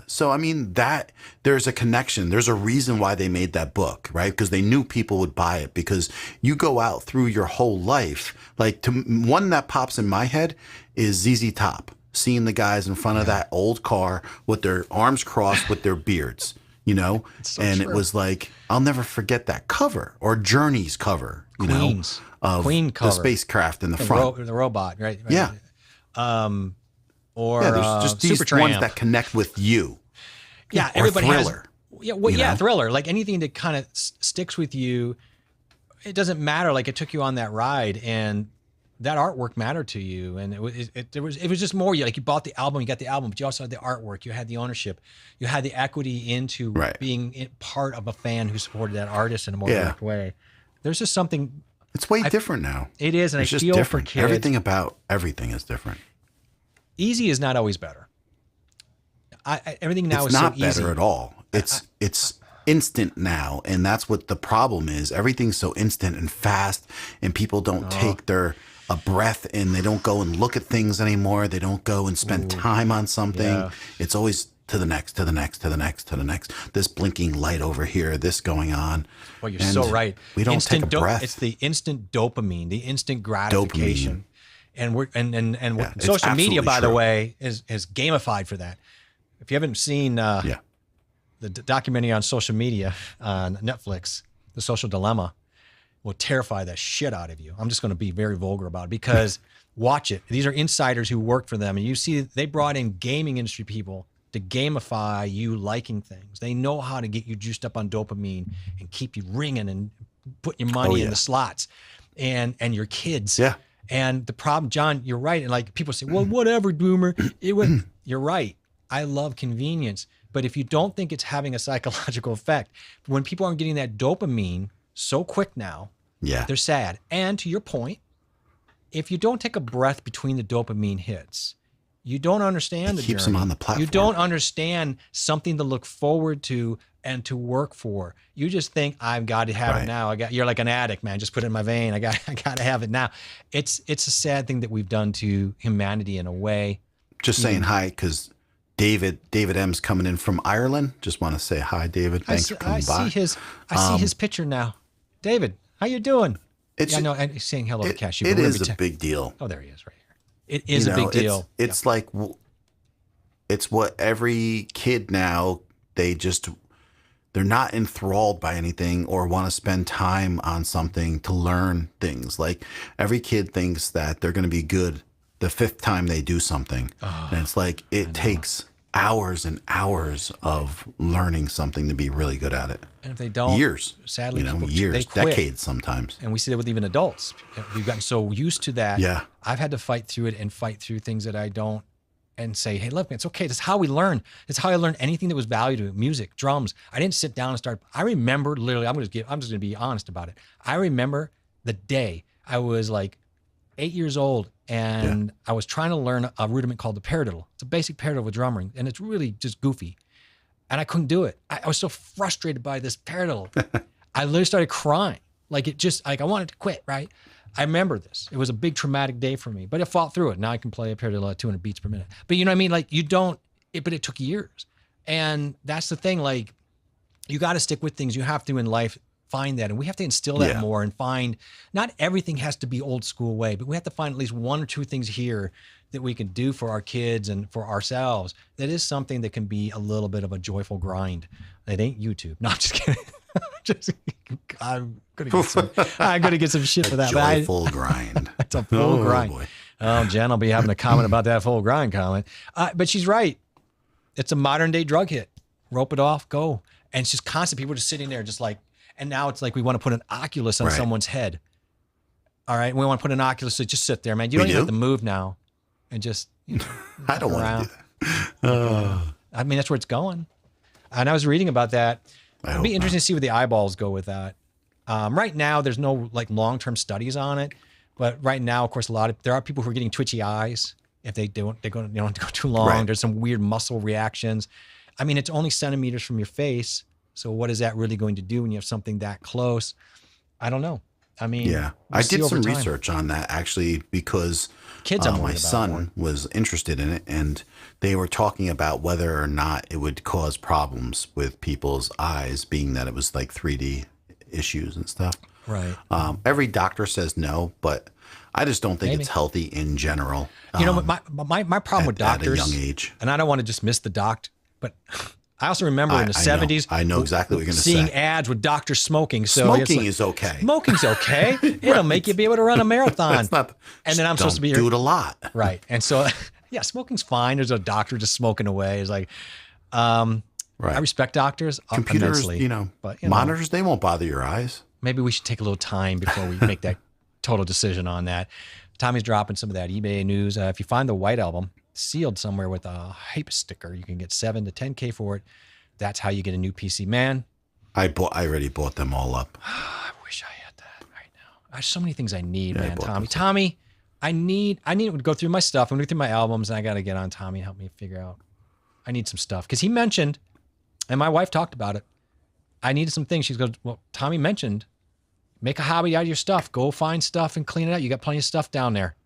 So, that there's a connection. There's a reason why they made that book, right? Because they knew people would buy it, because you go out through your whole life. Like one that pops in my head is ZZ Top, seeing the guys in front of that old car with their arms crossed with their beards, so and true. It was like, I'll never forget that cover, or Journey's cover, of Queen cover. The spacecraft in the front. The robot, right? Yeah. Or there's just these Supertramp. ones that connect with you. Yeah, or everybody Thriller. has. Thriller. Like anything that kind of sticks with you. It doesn't matter. Like it took you on that ride, and that artwork mattered to you, and it was just more. Like you bought the album, you got the album, but you also had the artwork, you had the ownership, you had the equity into being part of a fan who supported that artist in a more direct way. There's just something. It's way different now. It is, and it's I just feel different. for kids. Everything about everything is different. Easy is not always better. Everything now is so easy. It's not better at all. It's instant now, and that's what the problem is. Everything's so instant and fast, and people don't take a breath, and they don't go and look at things anymore. They don't go and spend time on something. Yeah. It's always to the next, to the next, to the next, to the next. This blinking light over here, this going on. Well, you're so right. We don't take a breath. It's the instant dopamine, the instant gratification. And social media, by the way, is gamified for that. If you haven't seen the documentary on social media on Netflix, The Social Dilemma, will terrify the shit out of you. I'm just going to be very vulgar about it, because watch it. These are insiders who work for them, and you see they brought in gaming industry people to gamify you liking things. They know how to get you juiced up on dopamine and keep you ringing and putting your money in the slots, and your kids. Yeah. And the problem, John, you're right. And like people say, well, whatever, boomer. You're right. I love convenience. But if you don't think it's having a psychological effect, when people aren't getting that dopamine so quick now, they're sad. And to your point, if you don't take a breath between the dopamine hits, you don't understand the journey. It keeps them on the platform. You don't understand something to look forward to and to work for. You just think, I've got to have it now. You're like an addict, man. Just put it in my vein. I got to have it now. It's a sad thing that we've done to humanity in a way. Just saying hi, because David M's coming in from Ireland. Just want to say hi, David. Thanks for coming by. I see his picture now. David, how you doing? No, and he's saying hello to Cashew. It is a big deal. Oh, there he is right here. It is a big deal. It's like, it's what every kid now, they're not enthralled by anything or want to spend time on something to learn things. Like every kid thinks that they're going to be good the 5th time they do something. And it's like, it takes hours and hours of learning something to be really good at it. And if they don't, years, sadly, years, they quit. decades sometimes. And we see that with even adults. We've gotten so used to that. Yeah. I've had to fight through it and fight through things that I don't, and say, hey, look, it's okay. That's how we learn. It's how I learned anything that was value to music, drums. I didn't sit down and start. I remember literally, I'm just going to be honest about it. I remember the day I was like 8 years old and I was trying to learn a rudiment called the paradiddle. It's a basic paradiddle with drumming, and it's really just goofy. And I couldn't do it. I was so frustrated by this paradiddle. I literally started crying. Like I wanted to quit, right? I remember this. It was a big traumatic day for me, but I fought through it. Now I can play a paradiddle at 200 beats per minute. But you know what I mean? Like but it took years. And that's the thing. Like you got to stick with things. You have to in life find that. And we have to instill that more and find, not everything has to be old school way, but we have to find at least 1 or 2 things here that we can do for our kids and for ourselves. That is something that can be a little bit of a joyful grind. It ain't YouTube. No, I'm just kidding. I'm gonna get some shit for that. Joyful grind. It's a full grind. Boy. Oh, Jen will be having a comment about that full grind comment. But she's right. It's a modern day drug hit. Rope it off, go. And it's just constant. People just sitting there just like, and now it's like we want to put an Oculus on someone's head. All right. We want to put an Oculus, so just sit there, man. You don't even have to move now. And just, I don't want to do that. I mean, that's where it's going. And I was reading about that. It'd be interesting to see where the eyeballs go with that. Right now, there's no like long-term studies on it, but right now, of course, there are people who are getting twitchy eyes if they don't go too long. Right. There's some weird muscle reactions. I mean, it's only centimeters from your face, so what is that really going to do when you have something that close? I don't know. I mean, I did some research on that actually because kids, my son was interested in it, and they were talking about whether or not it would cause problems with people's eyes, being that it was like 3D issues and stuff. Right. Every doctor says no, but I just don't think it's healthy in general. You know, my problem with doctors at a young age, and I don't want to dismiss the doc, but I also remember in the 70s. I know exactly what you're going to say. Seeing ads with doctors smoking. So smoking is okay. Smoking's okay. It'll make you be able to run a marathon. And then I'm supposed to be do it a lot. Right. And so, yeah, smoking's fine. There's a doctor just smoking away. It's like, I respect doctors. Computers, immensely, but, monitors, they won't bother your eyes. Maybe we should take a little time before we make that total decision on that. Tommy's dropping some of that eBay news. If you find the White Album sealed somewhere with a hype sticker, you can get $7,000 to $10,000 for it. That's how you get a new PC, man. I already bought them all up. I wish I had that right now. There's so many things I need, man. Tommy, I need to go through my stuff. I'm going through my albums, and I got to get on Tommy and help me figure out. I need some stuff because he mentioned, and my wife talked about it. I needed some things. She goes, well, Tommy mentioned, make a hobby out of your stuff. Go find stuff and clean it out. You got plenty of stuff down there.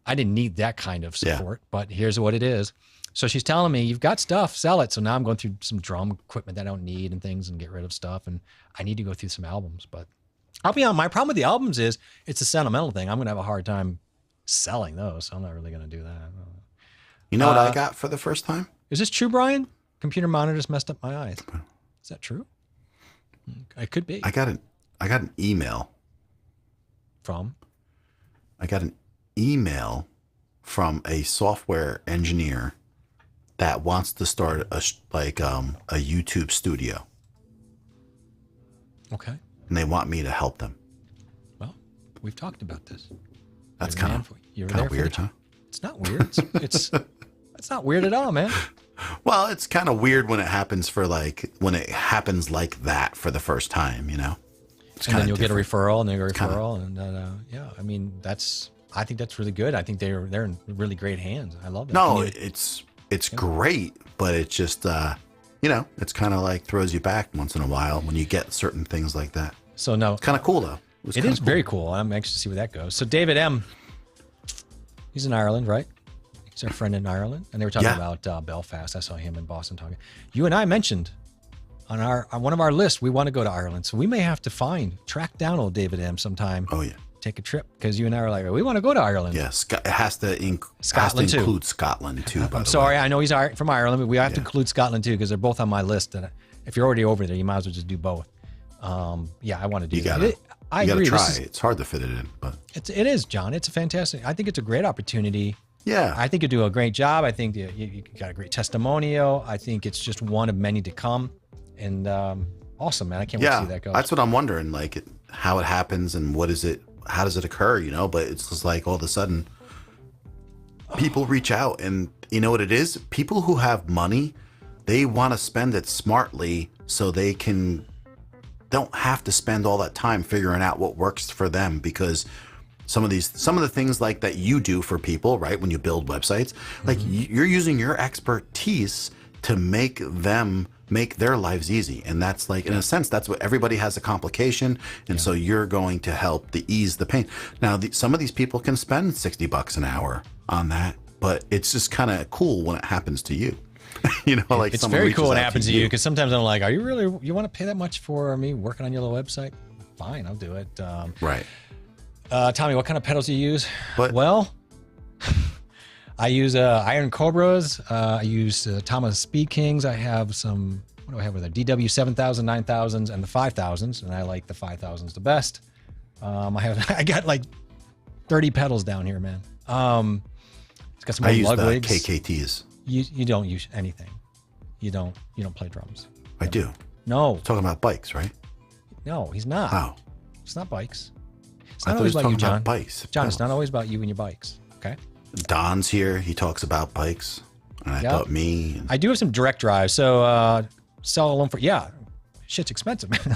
I didn't need that kind of support, but here's what it is. So she's telling me, you've got stuff, sell it. So now I'm going through some drum equipment that I don't need and things and get rid of stuff. And I need to go through some albums, but I'll be honest, my problem with the albums is it's a sentimental thing. I'm going to have a hard time selling those. So I'm not really going to do that. You know what I got for the first time? Is this true, Brian? Computer monitors messed up my eyes. Is that true? It could be. I got an email. From? I got an email from a software engineer that wants to start a YouTube studio. Okay. And they want me to help them. Well, we've talked about this. That's kind of weird, huh? It's not weird. It's not weird at all, man. Well, it's kind of weird when it happens when it happens like that for the first time, you know? And then you'll get a referral and then a referral. I mean, I think that's really good. I think they're in really great hands. I love that. No, it's great, but it's just, it's kind of like throws you back once in a while when you get certain things like that. So no. It's kind of cool though. It is very cool. I'm anxious to see where that goes. So David M, he's in Ireland, right? He's our friend in Ireland, and they were talking about Belfast. I saw him in Boston talking. You and I mentioned on one of our lists we want to go to Ireland, so we may have to track down old David M sometime. Oh yeah. Take a trip, because you and I are like, we want to go to Ireland. Yes, it has to include Scotland too. I'm sorry, I know he's from Ireland, but we have to include Scotland too, because they're both on my list. And if you're already over there, you might as well just do both. I want to do that. I agree. Try. It's hard to fit it in, but it is, John. It's a fantastic. I think it's a great opportunity. Yeah, I think you do a great job. I think you got a great testimonial. I think it's just one of many to come, and awesome, man. I can't wait to see that go. That's what I'm wondering, like how it happens and what is it. How does it occur, but it's just like all of a sudden people reach out, and you know what it is? People who have money, they want to spend it smartly so they don't have to spend all that time figuring out what works for them, because some of the things like that you do for people, right? When you build websites, like you're using your expertise to make their lives easy. And that's like, in a sense, that's what everybody has a complication. And so you're going to help to ease the pain. Now, some of these people can spend $60 an hour on that, but it's just kind of cool when it happens to you. Like it's very cool when it happens to you, because sometimes I'm like, you want to pay that much for me working on your little website? Fine, I'll do it. Right. Tommy, what kind of pedals do you use? Well, I use Iron Cobras. I use Thomas Speed Kings. I have some, what do I have with it? DW 7000, 9000s, and the 5000s, and I like the 5000s the best. I got like 30 pedals down here, man. It's got some old Ludwigs. KKTs. You don't use anything. You don't play drums. I do. No. Talking about bikes, right? No, he's not. Oh. It's not bikes. It's I not thought he always was about you, talking John. about bikes. John, it's not always about you and your bikes. Okay. Don's here. He talks about bikes. And I thought me. I do have some direct drives. So sell them for, shit's expensive, man.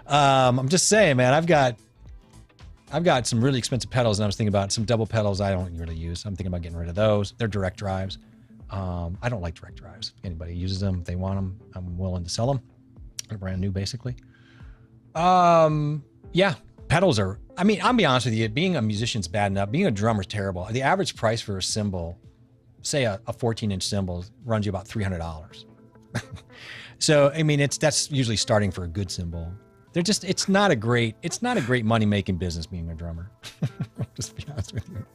I'm just saying, man, I've got some really expensive pedals, and I was thinking about some double pedals I don't really use. I'm thinking about getting rid of those. They're direct drives. I don't like direct drives. If anybody uses them, if they want them, I'm willing to sell them. They're brand new, basically. Pedals are, I'll be honest with you, being a musician's bad enough. Being a drummer's terrible. The average price for a cymbal, say a 14-inch cymbal, runs you about $300. So, that's usually starting for a good cymbal. It's not a great money-making business being a drummer. Just to be honest with you.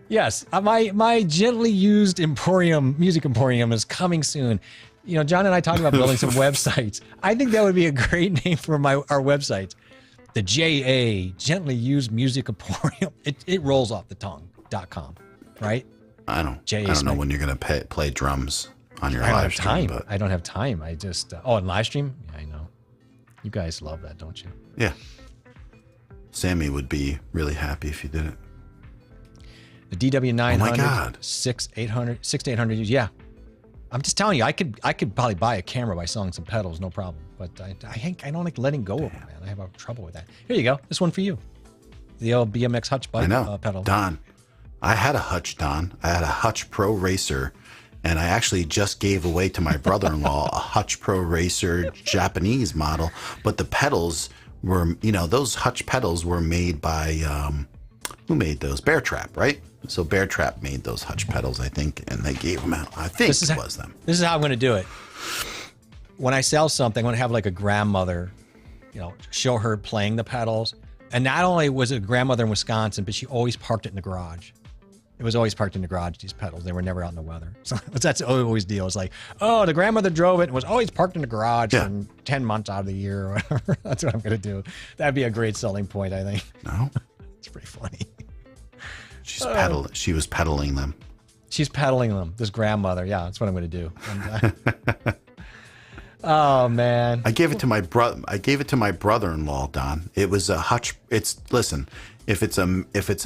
Yes, my gently used music emporium is coming soon. John and I talked about building some websites. I think that would be a great name for our websites. The JA, Gently Used Music Emporium. It rolls off the tongue, .com, right? I don't know when you're going to play drums on your live stream. I don't have time. I just, and live stream? Yeah, I know. You guys love that, don't you? Yeah. Sammy would be really happy if you did it. The DW900, oh my God. 6,800, yeah. I'm just telling you, I could probably buy a camera by selling some pedals, no problem. But I don't like letting go of them, man. I have trouble with that. Here you go. This one for you. The old BMX Hutch bike pedal. Don, I had a Hutch, Don. I had a Hutch Pro Racer, and I actually just gave away to my brother-in-law a Hutch Pro Racer Japanese model. But the pedals were, those Hutch pedals were made by, who made those? Bear Trap, right? So Bear Trap made those Hutch pedals, I think, and they gave them out. I think it was them. This is how I'm going to do it. When I sell something, I'm going to have like a grandmother, show her playing the pedals. And not only was it a grandmother in Wisconsin, but she always parked it in the garage. It was always parked in the garage, these pedals. They were never out in the weather. So that's always the deal. It's like, the grandmother drove it and was always parked in the garage for 10 months out of the year or whatever. That's what I'm going to do. That'd be a great selling point, I think. No? It's pretty funny. She was pedaling them. She's pedaling them. This grandmother. Yeah, that's what I'm going to do. Oh man. I gave it to my brother-in-law, Don. It was a Hutch. Listen, if it's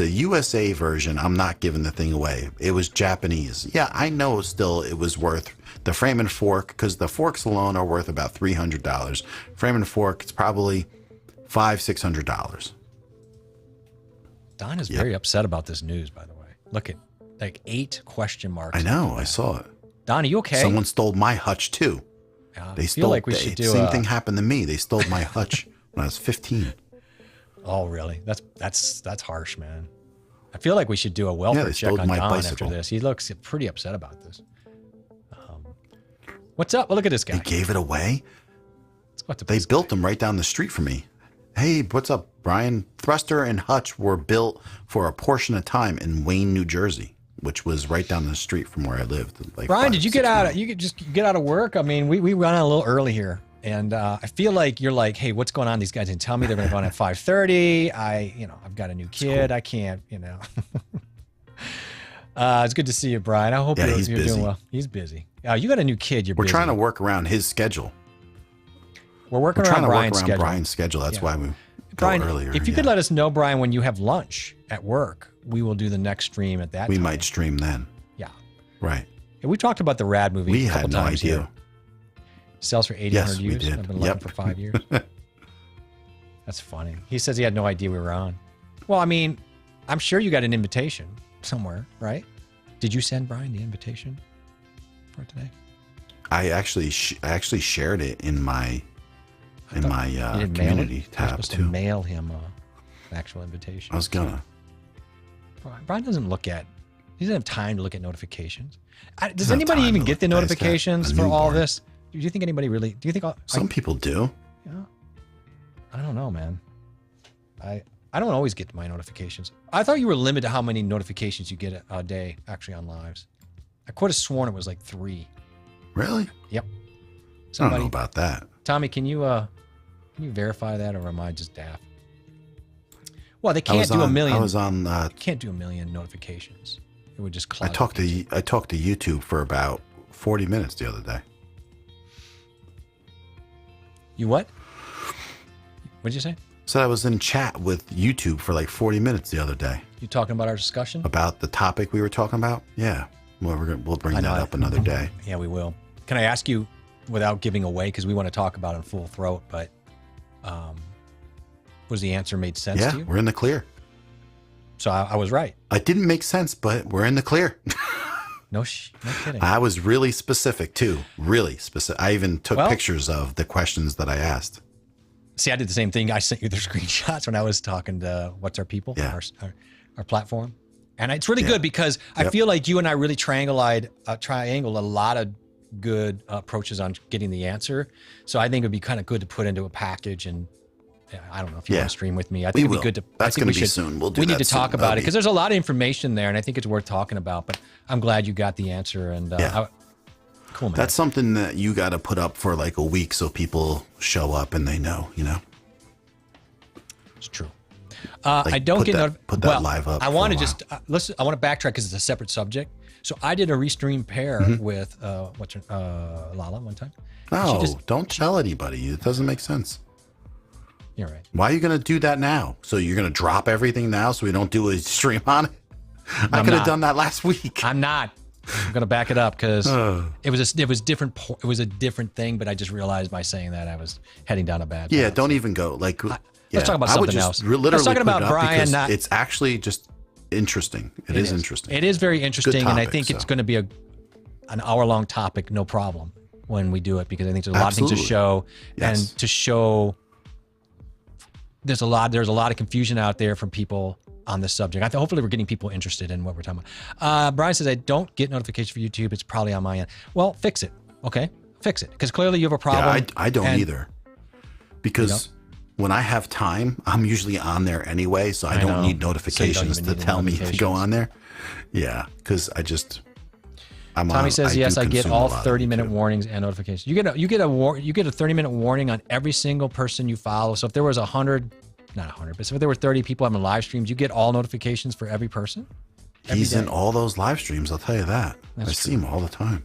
a USA version, I'm not giving the thing away. It was Japanese. Yeah, I know still it was worth the frame and fork, because the forks alone are worth about $300. Frame and fork, it's probably $500-$600. Don is very upset about this news, by the way. Look at like 8 question marks. I know. I saw it. Don, are you okay? Someone stole my Hutch too. They feel like we should do same thing happened to me. They stole my Hutch when I was 15. Oh, really? That's harsh, man. I feel like we should do a welfare they check stole on my Don bicycle. after this. He looks pretty upset about this. What's up? Well, look at this guy. They gave it away. Let's go up to They this built guy. them right down the street from me. Hey, what's up, Brian? Thruster and Hutch were built for a portion of time in Wayne, New Jersey, which was right down the street from where I lived. Like Brian, 5 did you 6 get out? miles. You could just get out of work. I mean, we run out a little early here, and I feel like you're like, hey, what's going on? These guys didn't tell me they're going to go on at 5:30. I've got a new kid. I can't, It's good to see you, Brian. I hope Yeah, he's you're busy. doing well. He's busy. You got a new kid. We're trying to work around his schedule. We're working We're trying around to work Brian's around schedule. Brian's schedule. That's Yeah. why we Brian, go earlier. if you could let us know, Brian, when you have lunch at work, we will do the next stream at that we time. might stream then. Yeah. Right. And we talked about the Rad movie We a couple had no times idea. here. Sells for 800 Yes, we views. did. I've been looking Yep. for 5 years. That's funny. He says he had no idea we were on. Well, I mean, I'm sure you got an invitation somewhere, right? Did you send Brian the invitation for today? I actually shared it in my You didn't mail community it? You're tab supposed to too. mail him an actual invitation. I was gonna. Brian doesn't look at. He doesn't have time to look at notifications. Does Doesn't have anybody time even to get look. the Guy's got notifications a for all newborn. this? Do you think anybody really? Do you think? Some people do. Yeah. I don't know, man. I don't always get my notifications. I thought you were limited to how many notifications you get a day actually on lives. I could have sworn it was like 3. Really? Yep. I Somebody, don't know about that. Tommy, can you verify that, or am I just daft? Well, they I can't was do a on- million. I was on. Can't do a million notifications. It would just cloud. I talked to YouTube for about 40 minutes the other day. You what? What did you say? Said I was in chat with YouTube for like 40 minutes the other day You talking about our discussion? about the topic we were talking about. Yeah. Well, we'll bring I that know. up another day. Yeah, we will. Can I ask you, without giving away, because we want to talk about it in full throat, but was the answer made sense Yeah, to you? we're in the clear. So I was right. It didn't make sense, but we're in the clear. No kidding. I was really specific too. Really specific. I even took Well- pictures of the questions that I asked. See, I did the same thing. I sent you the screenshots when I was talking to What's Our People, Yeah. our platform. And it's really Yeah. good because I Yep. feel like you and I really triangled a lot of good approaches on getting the answer. So I think it would be kind of good to put into a package. And I don't know if you Yeah. want to stream with me. I We think it'd will. be good to. That's I think gonna we be should, soon. We'll do We need that to talk soon. about That'll it because be- there's a lot of information there, and I think it's worth talking about. But I'm glad you got the answer. And Yeah. cool, man. That's something that you got to put up for like a week so people show up and they know, It's true. Like, I don't put get that- put that live up I for want a to while. just listen. I want to backtrack because it's a separate subject. So I did a restream pair Mm-hmm. with Lala one time. No, She just- don't tell anybody. It doesn't make sense. You're right. Why are you going to do that now? So you're going to drop everything now so we don't do a stream on it? I I'm could have not. done that last week. I'm not. I'm gonna back it up because it was different. It was a different thing, but I just realized by saying that I was heading down a bad. Yeah, path. don't even go. Like, let's talk about I would something just else. literally Let's talk put about it up Brian, because not- it's actually just interesting. It is interesting. It is very interesting, and I topic, think it's so. going to be an hour-long topic, no problem, when we do it, because I think there's a lot of things to Absolutely. show, Yes. and to show. There's a lot of confusion out there from people on this subject. Hopefully we're getting people interested in what we're talking about. Brian says, I don't get notifications for YouTube. It's probably on my end. Well, fix it. Okay. Fix it. Because clearly you have a problem. Yeah, I don't and- either. Because when I have time, I'm usually on there anyway, so I I don't know. need So notifications you to don't even need the tell me to go notifications. on there. Yeah, because I'm Tommy on, says, do yes, I get consume a all lot of 30-minute YouTube. warnings and notifications. You get a 30-minute warning on every single person you follow. So if there was 100, not 100, but if there were 30 people having live streams, you get all notifications for every person. Every He's in day. all those live streams. I'll tell you that. That's I see him all the time.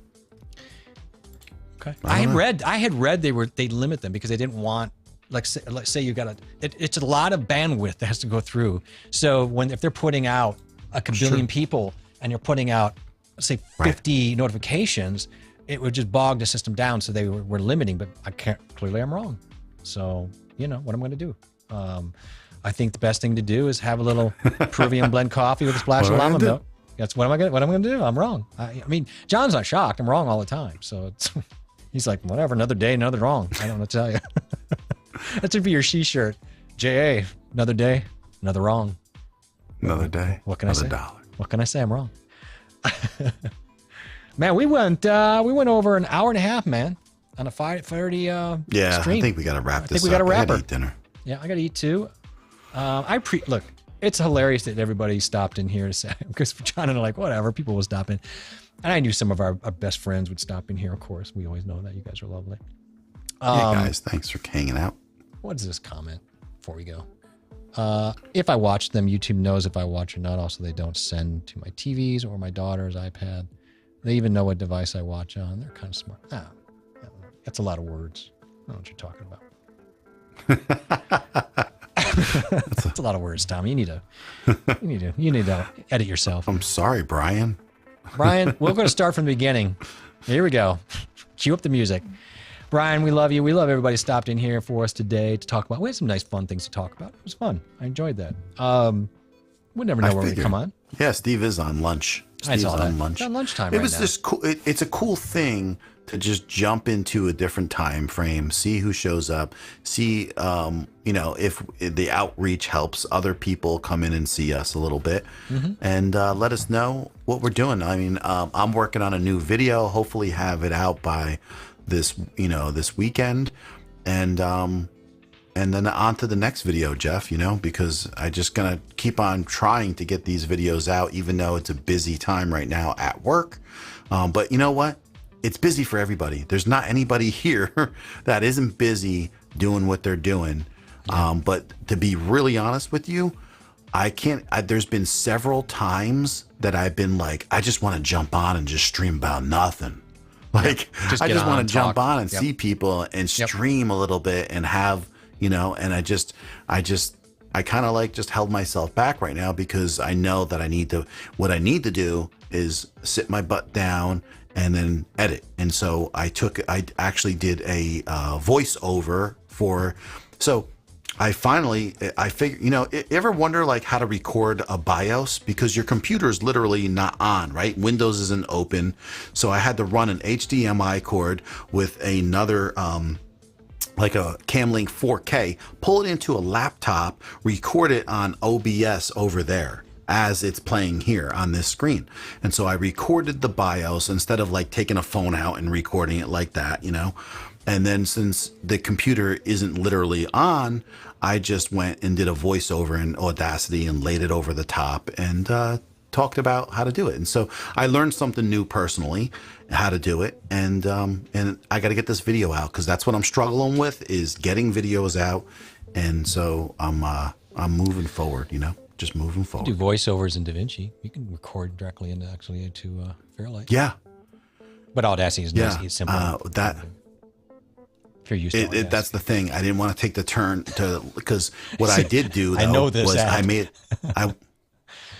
Okay. I I don't had read they limit them because they didn't want, let's say you got it's a lot of bandwidth that has to go through. So if they're putting out a billion people and you're putting out, let's say 50 notifications, it would just bog the system down. So they were limiting, but clearly I'm wrong. So what I'm going to do. I think the best thing to do is have a little Peruvian blend coffee with a splash of What am I llama gonna do? milk. That's what I'm going to do. I'm wrong. I mean, John's not shocked. I'm wrong all the time. So he's like, whatever, another day, another wrong. I don't know what to tell you. That should be your shirt. JA, another day, another wrong. Another day. What can I say? $1. What can I say? I'm wrong. Man, we went over an hour and a half, man, on a 5:30 Yeah, stream. I think we got to wrap this I think we got up. to I wrap gotta her. eat dinner. Yeah, I got to eat too. Look, it's hilarious that everybody stopped in here to say, because John and I are like, whatever, people will stop in. And I knew some of our best friends would stop in here, of course. We always know that. You guys are lovely. Hey, guys, thanks for hanging out. What is this comment before we go? If I watch them, YouTube knows if I watch or not. Also, they don't send to my TVs or my daughter's iPad. They even know what device I watch on. They're kind of smart. That's a lot of words. I don't know what you're talking about. That's a lot of words, Tom. You need to edit yourself. I'm sorry, Brian. Brian, we're going to start from the beginning. Here we go. Cue up the music. Brian, we love you. We love everybody stopped in here for us today to talk about. We had some nice, fun things to talk about. It was fun. I enjoyed that. We'll never know where we come on. Yeah, Steve is on lunch. Steve's on lunch. It's on lunchtime It was just cool. It's a cool thing to just jump into a different time frame, see who shows up, see, if the outreach helps other people come in and see us a little bit, and let us know what we're doing. I mean, I'm working on a new video. Hopefully, have it out by this weekend, and then on to the next video, Jeff. Because I just gonna keep on trying to get these videos out, even though it's a busy time right now at work. But you know what? It's busy for everybody. There's not anybody here that isn't busy doing what they're doing. But to be really honest with you, there's been several times that I've been like, I just want to jump on and just stream about nothing. Like, I just want to jump on and see people and stream a little bit and have, and I kind of like just held myself back right now because I know that what I need to do is sit my butt down and then edit. And so I actually did a voiceover so I figured, you ever wonder like how to record a BIOS because your computer is literally not on, right? Windows isn't open. So I had to run an HDMI cord with another, like a Camlink 4K, pull it into a laptop, record it on OBS over there as it's playing here on this screen. And so I recorded the BIOS instead of like taking a phone out and recording it like that, And then since the computer isn't literally on, I just went and did a voiceover in Audacity and laid it over the top and talked about how to do it. And so I learned something new personally, how to do it. And I got to get this video out because that's what I'm struggling with is getting videos out. And so I'm moving forward, just moving forward. You do voiceovers in DaVinci. You can record directly into Fairlight. Yeah. But Audacity is nice. It's simple. If you're used to Audacity. That's the thing. I didn't want to take the turn because what I did do though, I know this was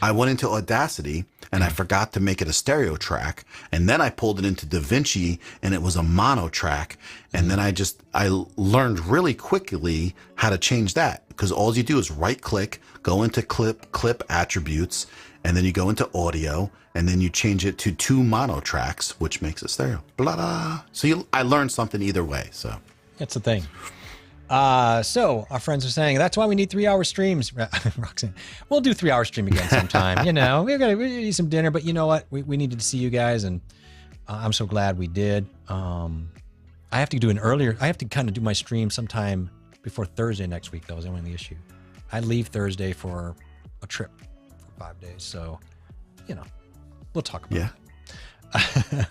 I went into Audacity and I forgot to make it a stereo track. And then I pulled it into DaVinci and it was a mono track. And then I learned really quickly how to change that because all you do is right click, go into clip attributes, and then you go into audio and then you change it to 2 mono tracks, which makes it stereo. Blah, blah. So I learned something either way. So that's the thing. So our friends are saying that's why we need 3-hour streams. Roxanne, we'll do 3-hour stream again sometime. We eat some dinner, but you know what? We needed to see you guys, and I'm so glad we did. I have to do I have to kind of do my stream sometime before Thursday next week, though, is the only issue. I leave Thursday for a trip for 5 days, so we'll talk about it.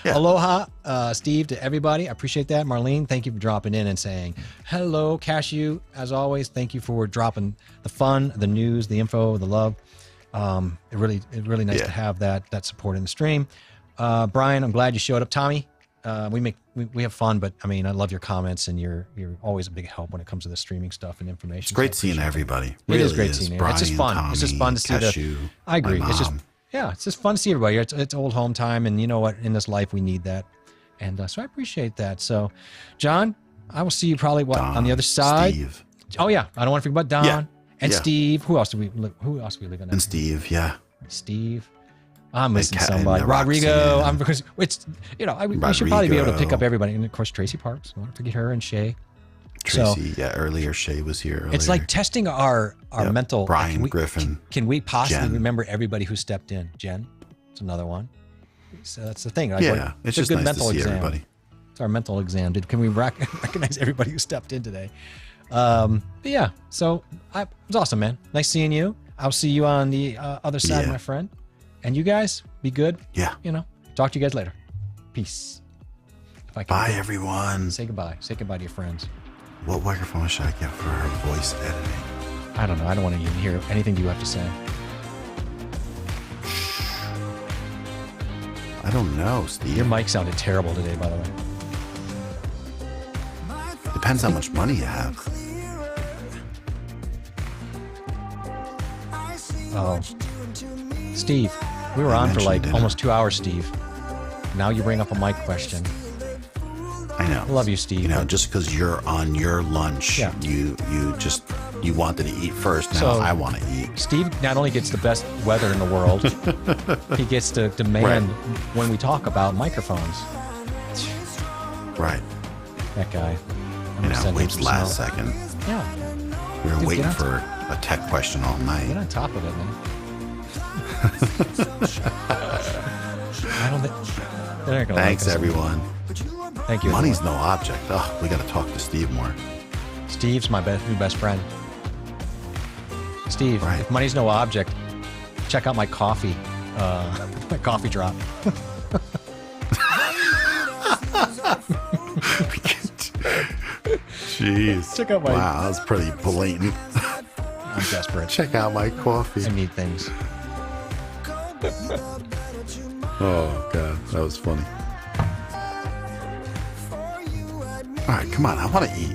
Yeah. Aloha, Steve, to everybody. I appreciate that. Marlene, thank you for dropping in and saying hello. Cashew, as always, thank you for dropping the fun, the news, the info, the love. It's really nice to have that support in the stream. Brian, I'm glad you showed up. Tommy, we have fun, but I mean, I love your comments, and you're always a big help when it comes to the streaming stuff and information. It's great seeing everybody. It is great seeing everybody. It's just fun. Tommy, it's just fun to see Cashew, I agree. It's just fun to see everybody. It's old home time, and you know what? In this life, we need that, and so I appreciate that. So, John, I will see you probably on the other side. Steve. Oh yeah, I don't want to forget about Don and Steve. Who else do we live on? And Steve, Steve. I'm missing somebody. Rodrigo. Because it's we should probably be able to pick up everybody, and of course Tracy Parks. I don't want to forget her and Shay. Tracy, yeah, earlier Shay was here earlier. It's like testing our mental. Brian Griffin. Can we possibly Jen. remember everybody who stepped in? Jen, it's another one. So that's the thing. Yeah, it's just a good nice to mental see exam. everybody. It's our mental exam. Can we recognize everybody who stepped in today? But yeah, so it was awesome, man. Nice seeing you. I'll see you on the other side, my friend. And you guys, be good. Yeah. Talk to you guys later. Peace. If I can Bye, everyone. Say goodbye. Say goodbye to your friends. What microphone should I get for her voice editing? I don't know. I don't want to even hear anything you have to say. I don't know, Steve. Your mic sounded terrible today, by the way. Depends how much money you have. Oh. Steve, we were on for like almost 2 hours, Steve. Now you bring up a mic question. I know. I love you, Steve. Just because you're on your lunch, you wanted to eat first. Now I want to eat. Steve not only gets the best weather in the world, he gets to demand when we talk about microphones. Right. That guy. Waits last second. Yeah. We were waiting for a tech question all night. Get on top of it, man. I don't think they're not gonna. Thanks, everyone. Thank you. Money's no object. Oh, we got to talk to Steve more. Steve's my new best friend. Steve, if money's no object, check out my coffee. My coffee drop. Jeez. Check out my. Wow, that was pretty blatant. I'm desperate. Check out my coffee. I need things. Oh, God. That was funny. All right, come on. I want to eat.